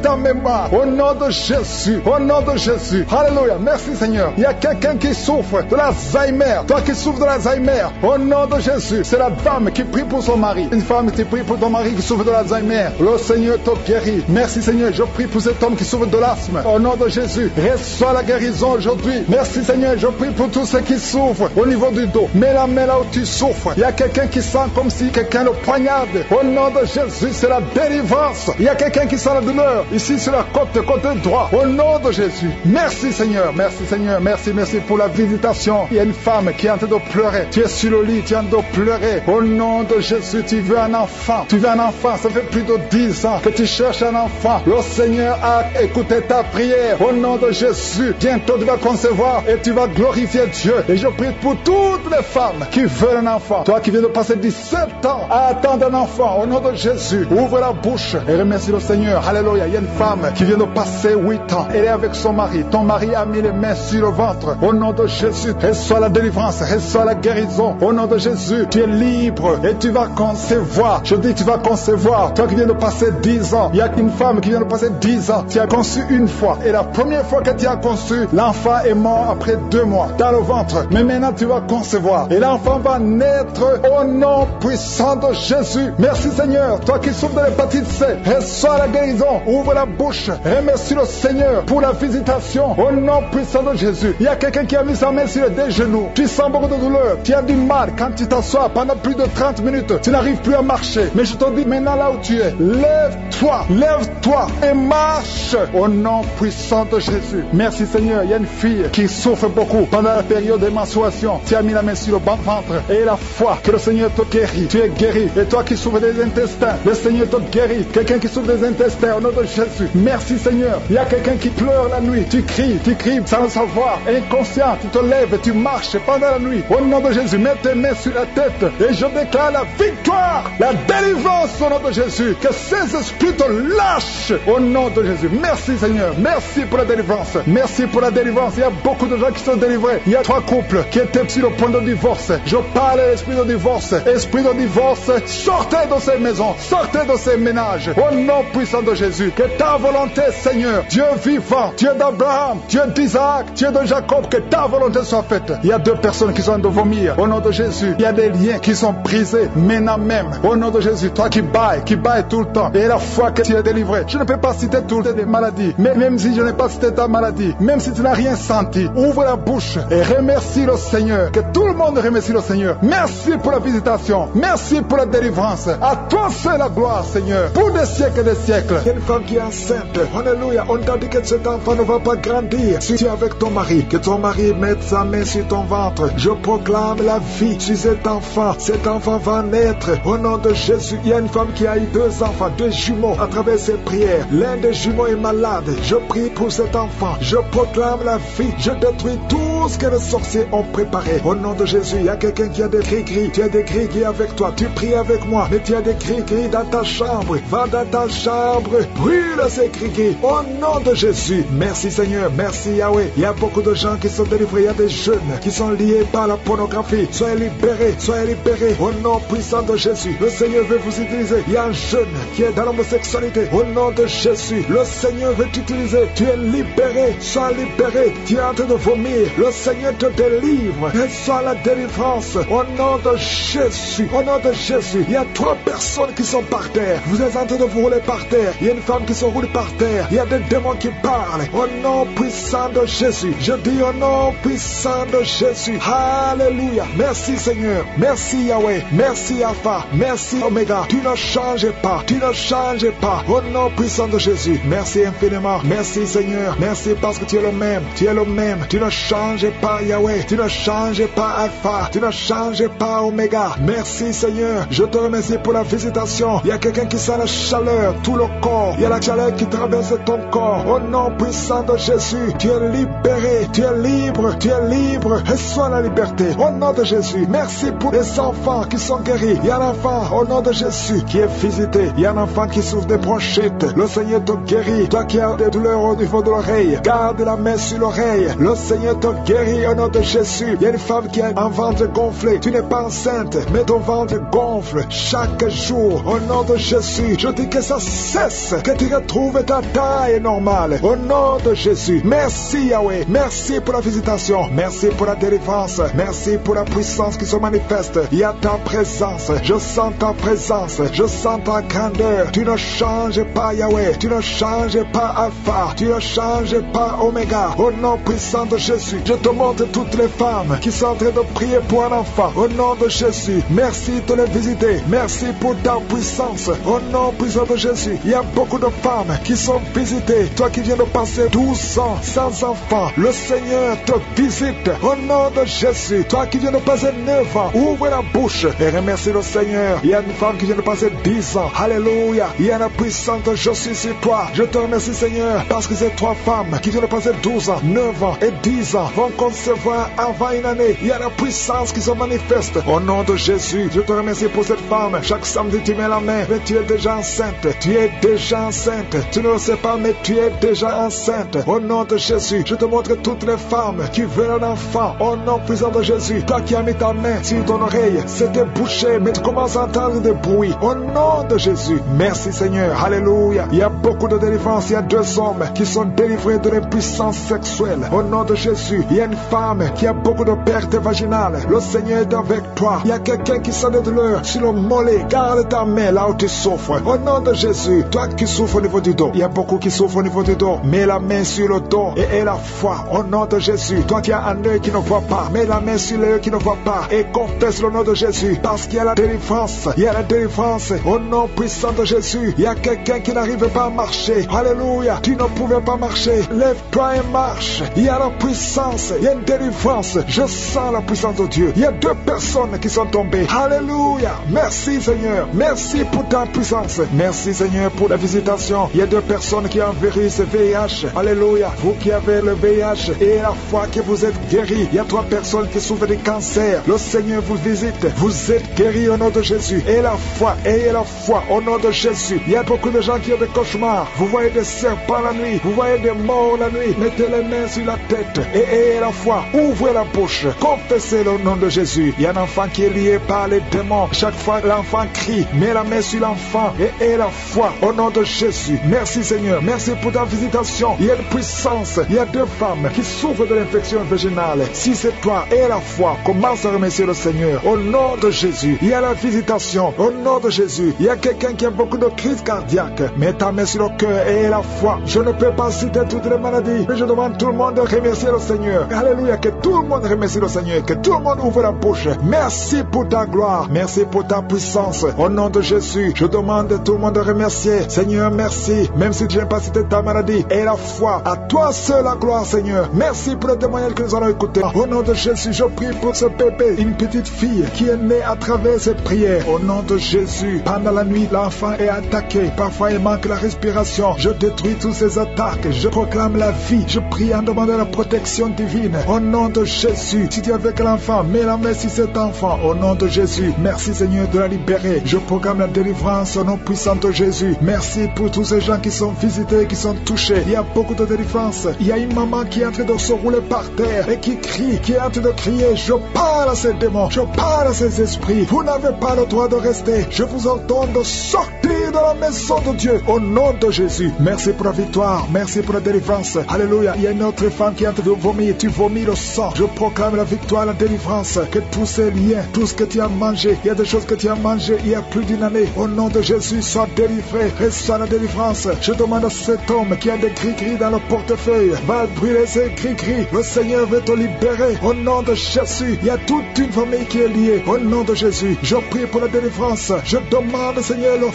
A: ta mémoire. Au nom de Jésus. Au nom de Jésus. Alléluia. Merci Seigneur. Il y a quelqu'un qui souffre de l'Alzheimer. Toi qui souffres de l'Alzheimer. Au nom de Jésus. C'est la femme qui prie pour son mari. Une femme qui prie pour ton mari qui souffre de l'Alzheimer. Le Seigneur te guérit. Merci Seigneur. Je prie pour cet homme qui souffre de l'asthme. Au nom de Jésus. Reçois la guérison aujourd'hui. Merci Seigneur. Je prie pour tous ceux qui souffrent au niveau du dos. Mets la main là où tu souffres. Il y a quelqu'un qui sent comme si quelqu'un le poignarde. Au nom de Jésus, c'est la délivrance. Il y a quelqu'un qui sent la douleur ici sur la côté droit. Au nom de Jésus. Merci Seigneur. Merci Seigneur. Merci pour la visitation. Il y a une femme qui est en train de pleurer. Tu es sur le lit, tu es en train de pleurer. Au nom de Jésus, tu veux un enfant. Tu veux un enfant. Ça fait plus de 10 ans que tu cherches un enfant. Le Seigneur a écouté ta prière. Au nom de Jésus, bientôt tu vas concevoir et tu vas glorifier Dieu. Et je prie pour toutes les femmes qui veulent un enfant. Toi qui viens de passer 17 ans à attendre un enfant. Au nom de Jésus, ouvre la bouche et remercie le Seigneur. Alléluia. Il y a une femme qui vient de passer 8 ans. Elle est avec son mari. Ton mari a mis les mains sur le ventre. Au nom de Jésus, reçois la délivrance, reçois la guérison. Au nom de Jésus, tu es libre et tu vas concevoir. Je dis tu vas concevoir. Toi qui viens de passer 10 ans, il y a une femme qui vient de passer 10 ans. Tu as conçu une fois. Et la première fois que tu as conçu, l'enfant est mort après 2 mois dans le ventre. Mais maintenant tu vas concevoir. Et l'enfant va naître au nom puissant de Jésus. Merci Seigneur. Toi qui souffres de l'hépatite C, reçois la guérison. Ouvre la bouche. Remercie le Seigneur pour la visitation. Au nom puissant de Jésus. Il y a quelqu'un qui a mis sa main sur les 2 genoux. Tu sens beaucoup de douleur. Tu as du mal quand tu t'assois pendant plus de 30 minutes. Tu n'arrives plus à marcher. Mais je te dis maintenant là où tu es, lève-toi et marche au nom puissant de Jésus. Merci Seigneur. Il y a une fille qui souffre beaucoup pendant la période de menstruation. Tu as mis la main sur le ventre et la foi que le Seigneur te guérit. Tu es guéri. Et toi qui souffres des intestins, le Seigneur te guérit. Quelqu'un qui souffre des intestins au nom de Jésus. Merci Seigneur. Il y a quelqu'un qui pleure la nuit. Tu cries sans le savoir. Inconscient, tu te lèves et tu marches pendant la nuit. Au nom de Jésus, mets tes mains sur la tête et je déclare la victoire, la délivrance au nom de Jésus. Que ces esprits te lâchent au nom de Jésus. Merci Seigneur. Merci pour la délivrance. Merci pour la délivrance. Il y a beaucoup de gens qui sont délivrés. Il y a 3 couples qui étaient sur le point de divorce. Je parle à l'esprit de divorce. Esprit de divorce, sortez de ces maisons. Sortez de ces ménages. Au nom puissant de Jésus. Que ta volonté Seigneur, Dieu vivant, Dieu d'Abraham, Dieu d'Isaac, Dieu de Jacob, que ta volonté soit faite. Il y a 2 personnes qui sont de vomir. Au nom de Jésus, il y a des liens qui sont brisés maintenant même. Au nom de Jésus, toi qui bailles tout le temps. Et la foi que tu es délivré. Je ne peux pas citer toutes les maladies. Mais même si je n'ai pas cité ta maladie, même si tu n'as rien senti, ouvre la bouche et remercie le Seigneur. Que tout le monde remercie le Seigneur. Merci pour la visitation. Merci pour la délivrance. À toi seul la gloire, Seigneur. Pour des siècles et des siècles. Il y a une femme qui est enceinte. Alléluia. On t'a dit que cet enfant ne va pas grandir. Si tu es avec ton mari, que ton mari mette sa main sur ton ventre. Je proclame la vie sur cet enfant. Cet enfant va naître au nom de Jésus. Il y a une femme qui a eu 2 enfants, 2 jumeaux à travers ses prières. L'un des jumeaux est malade. Je prie pour cet enfant. Je proclame la vie. Je détruis tout ce que les sorciers ont préparé. Au nom de Jésus, il y a quelqu'un qui a des gris-gris. Tu as des gris-gris avec toi. Tu pries avec moi. Mais tu as des gris-gris dans ta chambre. Va dans ta chambre. Brûle ces gris-gris. Au nom de Jésus. Merci Seigneur. Merci Yahweh. Il y a beaucoup de gens qui sont délivrés. Il y a des jeunes qui sont liés par la pornographie. Soyez libérés. Soyez libérés. Au nom puissant de Jésus. Le Seigneur veut vous utiliser. Il y a un jeune qui est dans l'homosexualité. Au nom de Jésus. Le Seigneur veut t'utiliser. Tu es libéré. Sois libéré. Tu es en train de vomir. Le Seigneur te délivre. Et sois la délivrance. Au nom de Jésus. Au nom de Jésus. Il y a 3 personnes qui sont par terre. Vous êtes en train de vous rouler par terre. Il y a une femme qui se roule par terre. Il y a des démons qui parlent. Au nom puissant de Jésus. Je dis au nom puissant de Jésus. Alléluia. Merci Seigneur. Merci Yahweh. Merci Alpha. Merci Omega. Tu ne changes pas. Tu ne changes pas. Au nom puissant de Jésus. Merci infiniment. Merci Seigneur. Merci parce que tu es le même. Tu es le même. Tu ne changes changes pas, Yahweh. Tu ne changes pas, Alpha. Tu ne changes pas, Oméga. Merci, Seigneur. Je te remercie pour la visitation. Il y a quelqu'un qui sent la chaleur, tout le corps. Il y a la chaleur qui traverse ton corps. Au nom puissant de Jésus, tu es libéré, tu es libre, tu es libre. Reçois la liberté. Au nom de Jésus, merci pour les enfants qui sont guéris. Il y a un enfant, au nom de Jésus, qui est visité. Il y a un enfant qui souffre de bronchite. Le Seigneur te guérit. Toi qui as des douleurs au niveau de l'oreille, garde la main sur l'oreille. Le Seigneur te guérit au nom de Jésus. Il y a une femme qui a un ventre gonflé. Tu n'es pas enceinte, mais ton ventre gonfle chaque jour. Au nom de Jésus, je dis que ça cesse, que tu retrouves ta taille normale. Au nom de Jésus, merci Yahweh. Merci pour la visitation. Merci pour la délivrance. Merci pour la puissance qui se manifeste. Il y a ta présence. Je sens ta présence. Je sens ta grandeur. Tu ne changes pas Yahweh. Tu ne changes pas Alpha. Tu ne changes pas Oméga. Au nom puissant de Jésus, je te montre toutes les femmes qui sont en train de prier pour un enfant. Au nom de Jésus, merci de les visiter. Merci pour ta puissance. Au nom puissant de Jésus, il y a beaucoup de femmes qui sont visitées. Toi qui viens de passer 12 ans sans enfant, le Seigneur te visite. Au nom de Jésus, toi qui viens de passer 9 ans, ouvre la bouche et remercie le Seigneur. Il y a une femme qui vient de passer 10 ans. Alléluia. Il y a la puissance de je suis sur toi. Je te remercie Seigneur parce que ces 3 femmes qui viennent de passer 12 ans, 9 ans et 10 ans vont concevoir avant une année. Il y a la puissance qui se manifeste. Au nom de Jésus, je te remercie pour cette femme. Chaque samedi tu mets la main, mais tu es déjà enceinte. Tu es déjà enceinte. Tu ne le sais pas, mais tu es déjà enceinte. Au nom de Jésus, je te montre toutes les femmes qui veulent un enfant. Au nom puissant de Jésus, toi qui as mis ta main sur ton oreille, c'était bouché, mais tu commences à entendre des bruits. Au nom de Jésus, merci Seigneur. Alléluia. Il y a beaucoup de délivrance. Il y a 2 hommes qui sont délivrés de l'impuissance sexuelle. Au nom de Jésus, il y a une femme qui a beaucoup de pertes vaginales. Le Seigneur est avec toi. Il y a quelqu'un qui sent des douleurs sur le mollet. Garde ta main là où tu souffres. Au nom de Jésus, toi qui souffres au niveau du dos, il y a beaucoup qui souffrent au niveau du dos. Mets la main sur le dos et aie la foi. Au nom de Jésus, toi qui as un œil qui ne voit pas, mets la main sur l'œil qui ne voit pas et confesse le nom de Jésus parce qu'il y a la délivrance. Il y a la délivrance. Au nom puissant de Jésus, il y a quelqu'un qui n'arrive pas à marcher. Alléluia. Tu ne pouvais pas marcher. Lève-toi et marche. Il y a la puissance. Il y a une délivrance. Je sens la puissance de Dieu. Il y a 2 personnes qui sont tombées. Alléluia. Merci Seigneur. Merci pour ta puissance. Merci Seigneur pour la visitation. Il y a 2 personnes qui ont virus VIH. Alléluia. Vous qui avez le VIH et la foi que vous êtes guéris. Il y a 3 personnes qui souffrent de cancer. Le Seigneur vous visite. Vous êtes guéris au nom de Jésus. Et la foi. Ayez la foi au nom de Jésus. Il y a beaucoup de gens qui ont des cauchemars. Vous voyez des serpents la nuit. Vous voyez des morts la nuit. Mettez les mains sur la tête et ayez la foi. Ouvrez la bouche. Confessez le nom de Jésus. Il y a un enfant qui est lié par les démons. Chaque fois l'enfant crie, mets la main sur l'enfant et ayez la foi au nom de Jésus. Merci Seigneur. Merci pour ta visitation. Il y a une puissance. Il y a 2 femmes qui souffrent de l'infection vaginale. Si c'est toi, ayez la foi. Commence à remercier le Seigneur. Au nom de Jésus. Il y a la visitation. Au nom de Jésus. Il y a quelqu'un qui a beaucoup de crises cardiaques. Mets ta main sur le cœur et ayez la foi. Je ne peux pas citer toutes les maladies, mais je demande tout le monde de remercier le Seigneur. Alléluia. Que tout le monde remercie le Seigneur. Que tout le monde ouvre la bouche. Merci pour ta gloire. Merci pour ta puissance. Au nom de Jésus, je demande à tout le monde de remercier. Seigneur, merci. Même si tu n'as pas cité ta maladie, aie la foi. À toi seul la gloire, Seigneur. Merci pour le témoignage que nous allons écouter. Au nom de Jésus, je prie pour ce bébé, une petite fille qui est née à travers cette prière. Au nom de Jésus, pendant la nuit, l'enfant est attaqué. Parfois, il manque la respiration. Je détruis toutes ces attaques. Je proclame la vie. Je prie en demandant la protection divine. Au nom de Jésus, si tu es avec l'enfant, mets la main sur cet enfant. Au nom de Jésus, merci Seigneur de la libérer. Je proclame la délivrance au nom puissant de Jésus. Merci pour tous ces gens qui sont visités, qui sont touchés. Il y a beaucoup de délivrance. Il y a une maman qui est en train de se rouler par terre et qui crie, qui est en train de crier. Je parle à ces démons. Je parle à ces esprits. Vous n'avez pas le droit de rester. Je vous ordonne de sortir de la maison de Dieu. Au nom de Jésus. Merci pour la victoire. Merci pour la délivrance. Alléluia. Il y a une autre femme qui est en train de vomir. Tu vomis le sang. Je proclame la victoire, la délivrance. Que tous ces liens, tout ce que tu as mangé, il y a des choses que tu as mangé il y a plus d'une année. Au nom de Jésus, sois délivré. Reçois la délivrance. Je demande à cet homme qui a des gris-gris dans le portefeuille, va brûler ces gris-gris. Le Seigneur veut te libérer. Au nom de Jésus, il y a toute une famille qui est liée. Au nom de Jésus, je prie pour la délivrance. Je demande, Seigneur, le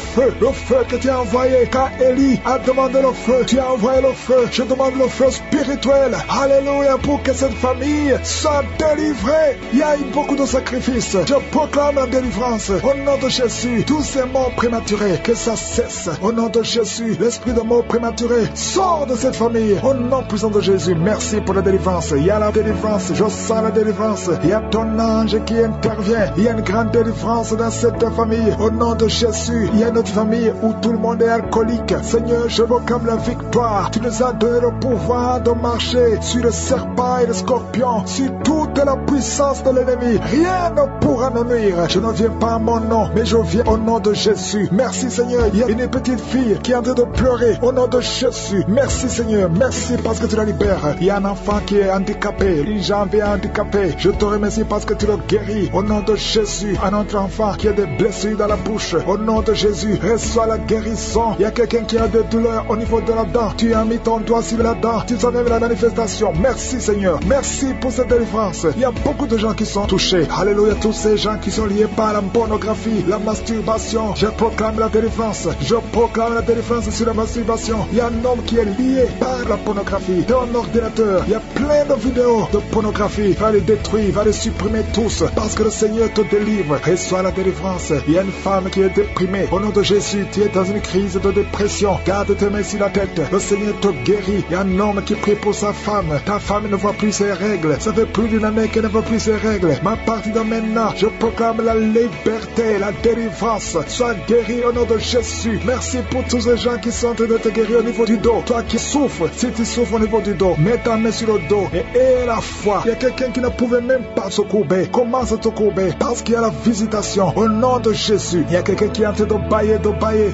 A: Le feu que tu as envoyé quand Élie a demandé le feu, tu as envoyé le feu. Je demande le feu spirituel. Alléluia, pour que cette famille soit délivrée. Il y a eu beaucoup de sacrifices. Je proclame la délivrance. Au nom de Jésus, tous ces morts prématurés, que ça cesse. Au nom de Jésus, l'esprit de mort prématuré sort de cette famille. Au nom puissant de Jésus, merci pour la délivrance. Il y a la délivrance, je sens la délivrance. Il y a ton ange qui intervient. Il y a une grande délivrance dans cette famille. Au nom de Jésus, il y a notre famille où tout le monde est alcoolique. Seigneur, je proclame la victoire. Tu nous as donné le pouvoir de marcher sur le serpent et le scorpion, sur toute la puissance de l'ennemi. Rien ne pourra nous nuire. Je ne viens pas à mon nom, mais je viens au nom de Jésus. Merci Seigneur. Il y a une petite fille qui est en train de pleurer au nom de Jésus. Merci Seigneur. Merci parce que tu la libères. Il y a un enfant qui est handicapé, une jambe est handicapée. Je te remercie parce que tu le guéris. Au nom de Jésus, un autre enfant qui a des blessures dans la bouche. Au nom de Jésus, reçois la guérison. Il y a quelqu'un qui a des douleurs au niveau de la dent. Tu as mis ton doigt sur la dent. Tu as même la manifestation. Merci Seigneur. Merci pour cette délivrance. Il y a beaucoup de gens qui sont touchés. Alléluia, tous ces gens qui sont liés par la pornographie, la masturbation. Je proclame la délivrance. Je proclame la délivrance sur la masturbation. Il y a un homme qui est lié par la pornographie. Dans un ordinateur, il y a plein de vidéos de pornographie. Va les détruire, va les supprimer tous. Parce que le Seigneur te délivre. Reçois la délivrance. Il y a une femme qui est déprimée. Au nom de Jésus, tu es dans une crise de dépression. Garde tes mains sur la tête. Le Seigneur te guérit. Il y a un homme qui prie pour sa femme. Ta femme ne voit plus ses règles. Ça fait plus d'une année qu'elle ne voit plus ses règles. Mais à partir de maintenant, je proclame la liberté, la délivrance. Sois guéri au nom de Jésus. Merci pour tous ces gens qui sont en train de te guérir au niveau du dos. Toi qui souffres, si tu souffres au niveau du dos, mets ta main sur le dos et aie la foi. Il y a quelqu'un qui ne pouvait même pas se courber. Commence à te courber parce qu'il y a la visitation. Au nom de Jésus, il y a quelqu'un qui est en train de bailler.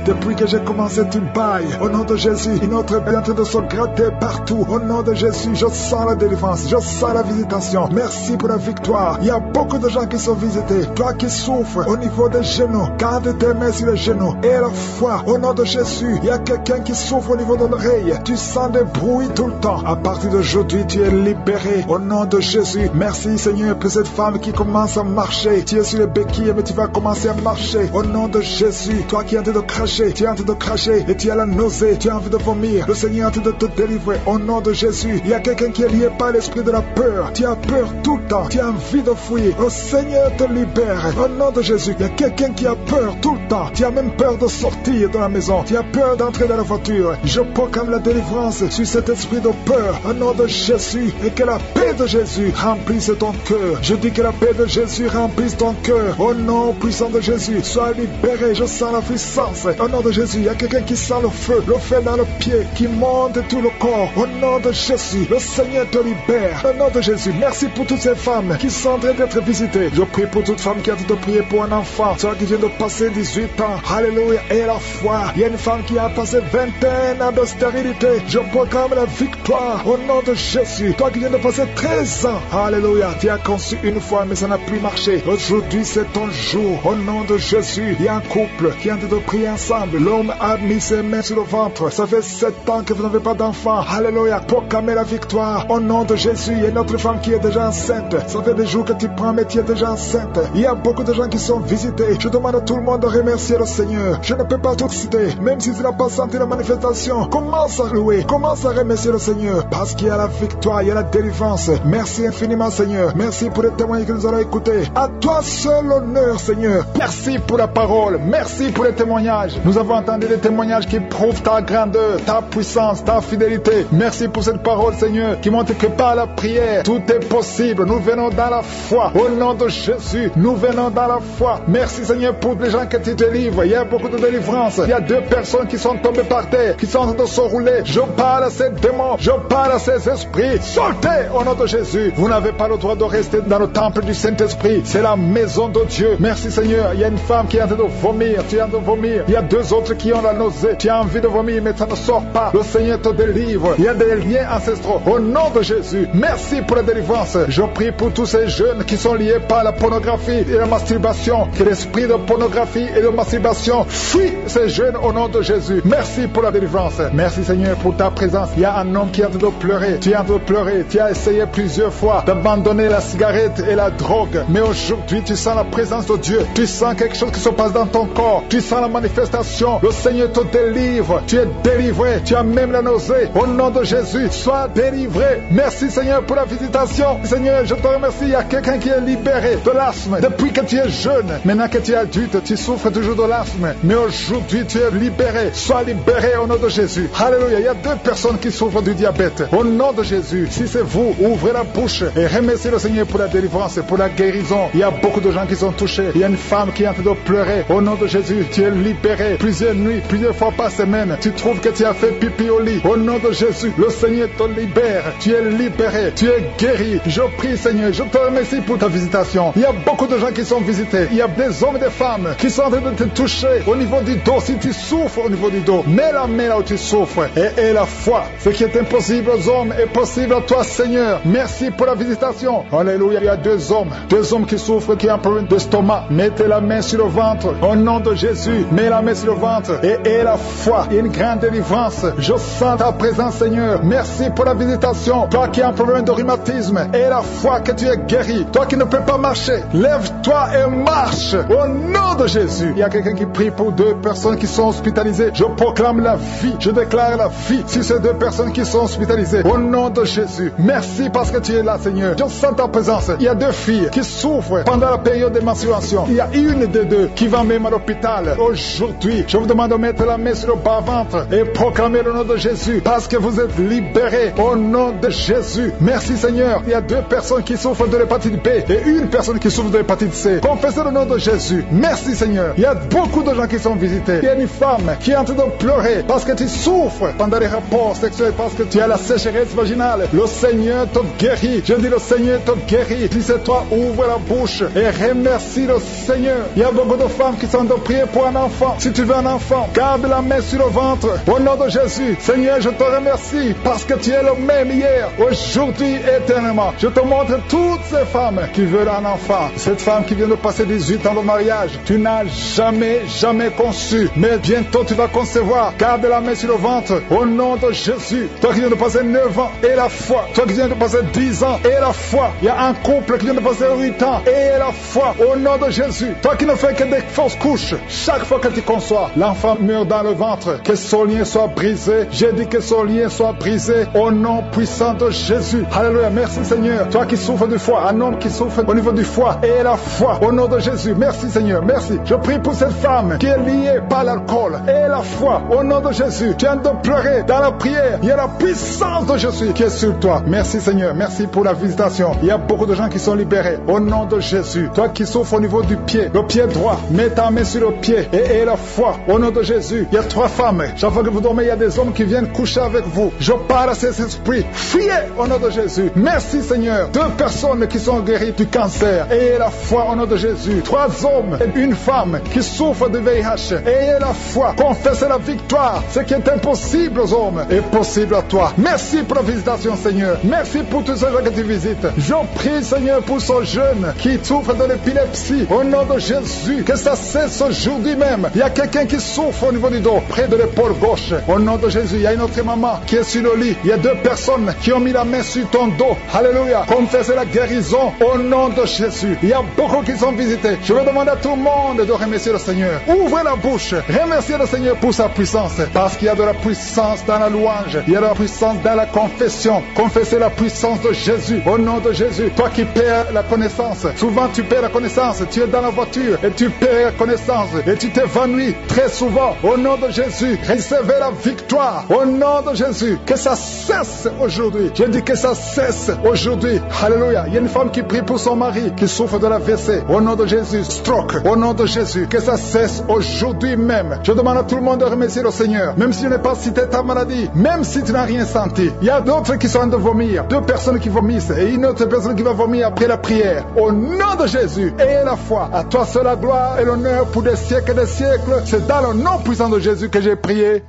A: Depuis que j'ai commencé, tu bailles. Au nom de Jésus, une autre est en train de se gratter partout. Au nom de Jésus, je sens la délivrance. Je sens la visitation. Merci pour la victoire. Il y a beaucoup de gens qui sont visités. Toi qui souffres au niveau des genoux, garde tes mains sur les genoux et la foi. Au nom de Jésus, il y a quelqu'un qui souffre au niveau de l'oreille. Tu sens des bruits tout le temps. À partir d'aujourd'hui, tu es libéré. Au nom de Jésus, merci Seigneur pour cette femme qui commence à marcher. Tu es sur les béquilles, mais tu vas commencer à marcher. Au nom de Jésus, toi qui es en train de cracher, tu es en train de cracher et tu as la nausée, tu as envie de vomir. Le Seigneur est en train de te délivrer. Au nom de Jésus, il y a quelqu'un qui est lié par l'esprit de la peur. Tu as peur tout le temps. Tu as envie de fuir. Le Seigneur te libère. Au nom de Jésus, il y a quelqu'un qui a peur tout le temps. Tu as même peur de sortir de la maison. Tu as peur d'entrer dans la voiture. Je proclame la délivrance sur cet esprit de peur. Au nom de Jésus, et que la paix de Jésus remplisse ton cœur. Je dis que la paix de Jésus remplisse ton cœur. Au nom puissant de Jésus, sois libéré. Je sens la puissance. Au nom de Jésus, il y a quelqu'un qui sent le feu dans le pied, qui monte tout le corps. Au nom de Jésus, le Seigneur te libère. Au nom de Jésus, merci pour toutes ces femmes qui sont en train d'être visitées. Je prie pour toute femme qui a tout prié pour un enfant, toi qui vient de passer 18 ans. Alléluia, et la foi. Il y a une femme qui a passé 21 ans de stérilité. Je proclame la victoire au nom de Jésus. Toi qui viens de passer 13 ans. Alléluia, tu as conçu une fois, mais ça n'a plus marché. Aujourd'hui, c'est ton jour. Au nom de Jésus, il y a un couple qui est en train de prier ensemble. L'homme a mis ses mains sur le ventre. Ça fait 7 ans que vous n'avez pas d'enfant. Alléluia, proclamez la victoire. Au nom de Jésus, il y a une autre femme qui est déjà enceinte. Ça fait des jours que tu prends, mais tu es déjà enceinte. Il y a beaucoup de gens qui sont visités. Je demande à tout le monde de remercier le Seigneur. Je ne peux pas tout citer. Même si tu n'as pas senti la manifestation, commence à louer. Commence à remercier le Seigneur. Parce qu'il y a la victoire, il y a la délivrance. Merci infiniment, Seigneur. Merci pour les témoignages que nous allons écouter. À toi seul l'honneur, Seigneur. Merci pour la parole. Merci pour les témoignages. Nous avons entendu des témoignages qui prouvent ta grandeur, ta puissance, ta fidélité. Merci pour cette parole, Seigneur, qui montre que par la prière, tout est possible. Nous venons dans la foi. Au nom de Jésus, nous venons dans la foi. Merci, Seigneur, pour les gens que tu délivres. Il y a beaucoup de délivrance. Il y a 2 personnes qui sont tombées par terre, qui sont en train de se rouler. Je parle à ces démons. Je parle à ces esprits. Sortez au nom de Jésus. Vous n'avez pas le droit de rester dans le temple du Saint-Esprit. C'est la maison de Dieu. Merci, Seigneur. Il y a une femme qui est en train de vomir. Tu es en train de vomir. Il y a 2 autres qui ont la nausée. Tu as envie de vomir, mais ça ne sort pas. Le Seigneur te délivre. Il y a des liens ancestraux. Au nom de Jésus. Merci pour la délivrance. délivrance. Je prie pour tous ces jeunes qui sont liés par la pornographie et la masturbation. Que l'esprit de pornographie et de masturbation fuit ces jeunes au nom de Jésus. Merci pour la délivrance. Merci Seigneur pour ta présence. Il y a un homme qui est en train de pleurer. Tu es en train de pleurer. Tu as essayé plusieurs fois d'abandonner la cigarette et la drogue. Mais aujourd'hui, tu sens la présence de Dieu. Tu sens quelque chose qui se passe dans ton corps. Tu sens la manifestation. Le Seigneur te délivre. Tu es délivré. Tu as même la nausée. Au nom de Jésus, sois délivré. Merci Seigneur pour la visitation. Seigneur, je te remercie. Il y a quelqu'un qui est libéré de l'asthme. Depuis que tu es jeune, maintenant que tu es adulte, tu souffres toujours de l'asthme. Mais aujourd'hui, tu es libéré. Sois libéré au nom de Jésus. Alléluia. Il y a 2 personnes qui souffrent du diabète. Au nom de Jésus, si c'est vous, ouvrez la bouche et remerciez le Seigneur pour la délivrance, pour la guérison. Il y a beaucoup de gens qui sont touchés. Il y a une femme qui est en train de pleurer. Au nom de Jésus, tu es libéré. Plusieurs nuits, plusieurs fois par semaine, tu trouves que tu as fait pipi au lit. Au nom de Jésus, le Seigneur te libère. Tu es libéré. Tu es guéri. Je prie Seigneur, je te remercie pour ta visitation. Il y a beaucoup de gens qui sont visités. Il y a des hommes et des femmes qui sont en train de te toucher au niveau du dos. Si tu souffres au niveau du dos, mets la main là où tu souffres et la foi. Ce qui est impossible aux hommes est possible à toi Seigneur. Merci pour la visitation. Alléluia. Il y a 2 hommes qui souffrent, qui ont un problème d'estomac. Mettez la main sur le ventre au nom de Jésus. Mets la main sur le ventre et la foi. Il y a une grande délivrance. Je sens ta présence Seigneur. Merci pour la visitation. Toi qui as un problème de rhumatisme et la foi que tu es guéri. Toi qui ne peux pas marcher, lève-toi et marche au nom de Jésus. Il y a quelqu'un qui prie pour 2 personnes qui sont hospitalisées. Je proclame la vie. Je déclare la vie sur ces 2 personnes qui sont hospitalisées au nom de Jésus. Merci parce que tu es là Seigneur. Je sens ta présence. Il y a 2 filles qui souffrent pendant la période de menstruation. Il y a une des 2 qui va même à l'hôpital. Aujourd'hui, je vous demande de mettre la main sur le bas-ventre et proclamer le nom de Jésus parce que vous êtes libérés au nom de Jésus. Merci Seigneur. Il y a 2 personnes qui souffrent de l'hépatite B et une personne qui souffre de l'hépatite C. Confessez le nom de Jésus. Merci Seigneur. Il y a beaucoup de gens qui sont visités. Il y a une femme qui est en train de pleurer parce que tu souffres pendant les rapports sexuels, parce que tu as la sécheresse vaginale. Le Seigneur te guérit. Je dis le Seigneur te guérit. Si c'est toi, ouvre la bouche et remercie le Seigneur. Il y a beaucoup de femmes qui sont en train de prier pour un enfant. Si tu veux un enfant, garde la main sur le ventre au nom de Jésus. Seigneur, je te remercie parce que tu es le même hier, aujourd'hui, éternellement. Je te montre toutes ces femmes qui veulent un enfant. Cette femme qui vient de passer 18 ans de mariage, tu n'as jamais conçu, mais bientôt tu vas concevoir. Garde la main sur le ventre au nom de Jésus. Toi qui viens de passer 9 ans et la foi. Toi qui viens de passer 10 ans et la foi. Il y a un couple qui vient de passer 8 ans et la foi au nom de Jésus. Toi qui ne fais que des fausses couches, chaque fois que tu conçois, l'enfant meurt dans le ventre. Que son lien soit brisé. J'ai dit que son lien soit brisé au nom puissant de Jésus. Alléluia. Merci Seigneur. Toi qui souffres du foie, un homme qui souffre au niveau du foie et la foi au nom de Jésus. Merci Seigneur. Merci. Je prie pour cette femme qui est liée par l'alcool et la foi au nom de Jésus. Tu viens de pleurer dans la prière. Il y a la puissance de Jésus qui est sur toi. Merci Seigneur. Merci pour la visitation. Il y a beaucoup de gens qui sont libérés au nom de Jésus. Toi qui souffres au niveau du pied, le pied droit, mets ta main sur le pied et la foi au nom de Jésus. Il y a 3 femmes. Chaque fois que vous dormez, il y a des hommes qui viennent coucher avec vous. Je parle à ces esprits. Fuyez au nom de Jésus. Merci Seigneur. 2 personnes qui sont guéries du cancer. Ayez la foi au nom de Jésus. 3 hommes et une femme qui souffrent de VIH. Ayez la foi. Confessez la victoire. Ce qui est impossible aux hommes est possible à toi. Merci pour la visitation Seigneur. Merci pour tous ces gens que tu visites. Je prie Seigneur pour ce jeune qui souffre de l'épilepsie. Au nom de Jésus. Que ça cesse aujourd'hui même. Il y a quelqu'un qui souffre au niveau du dos, près de l'épaule gauche. Au nom de Jésus. Il y a une autre maman qui est sur le lit. Il y a 2 personnes qui ont mis la main sur ton dos. Alléluia. Confessez la guérison au nom de Jésus. Il y a beaucoup qui sont visités. Je vais demander à tout le monde de remercier le Seigneur. Ouvrez la bouche. Remerciez le Seigneur pour sa puissance. Parce qu'il y a de la puissance dans la louange. Il y a de la puissance dans la confession. Confessez la puissance de Jésus. Au nom de Jésus. Toi qui perds la connaissance. Souvent tu perds la connaissance. Tu es dans la voiture et tu perds la connaissance. Et tu t'évanouis très souvent. Au nom de Jésus. Recevez la victoire. Au nom de Jésus. Que ça cesse aujourd'hui. Je dis que ça cesse aujourd'hui. Alléluia. Il y a une femme qui prie pour son mari qui souffre de la WC. Au nom de Jésus. Stroke. Au nom de Jésus. Que ça cesse aujourd'hui même. Je demande à tout le monde de remercier le Seigneur. Même si je n'ai pas cité ta maladie. Même si tu n'as rien senti. Il y a d'autres qui sont en train de vomir. 2 personnes qui vomissent. Et une autre personne qui va vomir après la prière. Au nom de Jésus. Ayez la foi. À toi seul la gloire et l'honneur pour des siècles et des siècles. C'est dans le nom puissant de Jésus que j'ai prié.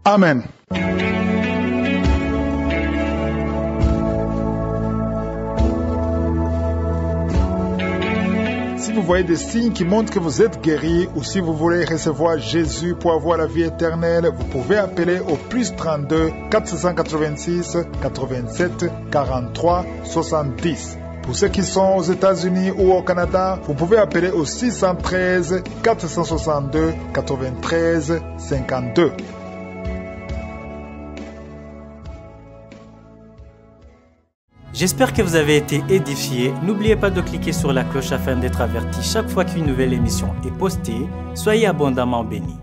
A: Amen. vous voyez des signes qui montrent que vous êtes guéri ou si vous voulez recevoir Jésus pour avoir la vie éternelle, vous pouvez appeler au plus 32 486 87 43 70. Pour ceux qui sont aux États-Unis ou au Canada, vous pouvez appeler au 613 462 93 52.
H: J'espère que vous avez été édifiés. N'oubliez pas de cliquer sur la cloche afin d'être averti chaque fois qu'une nouvelle émission est postée. Soyez abondamment bénis.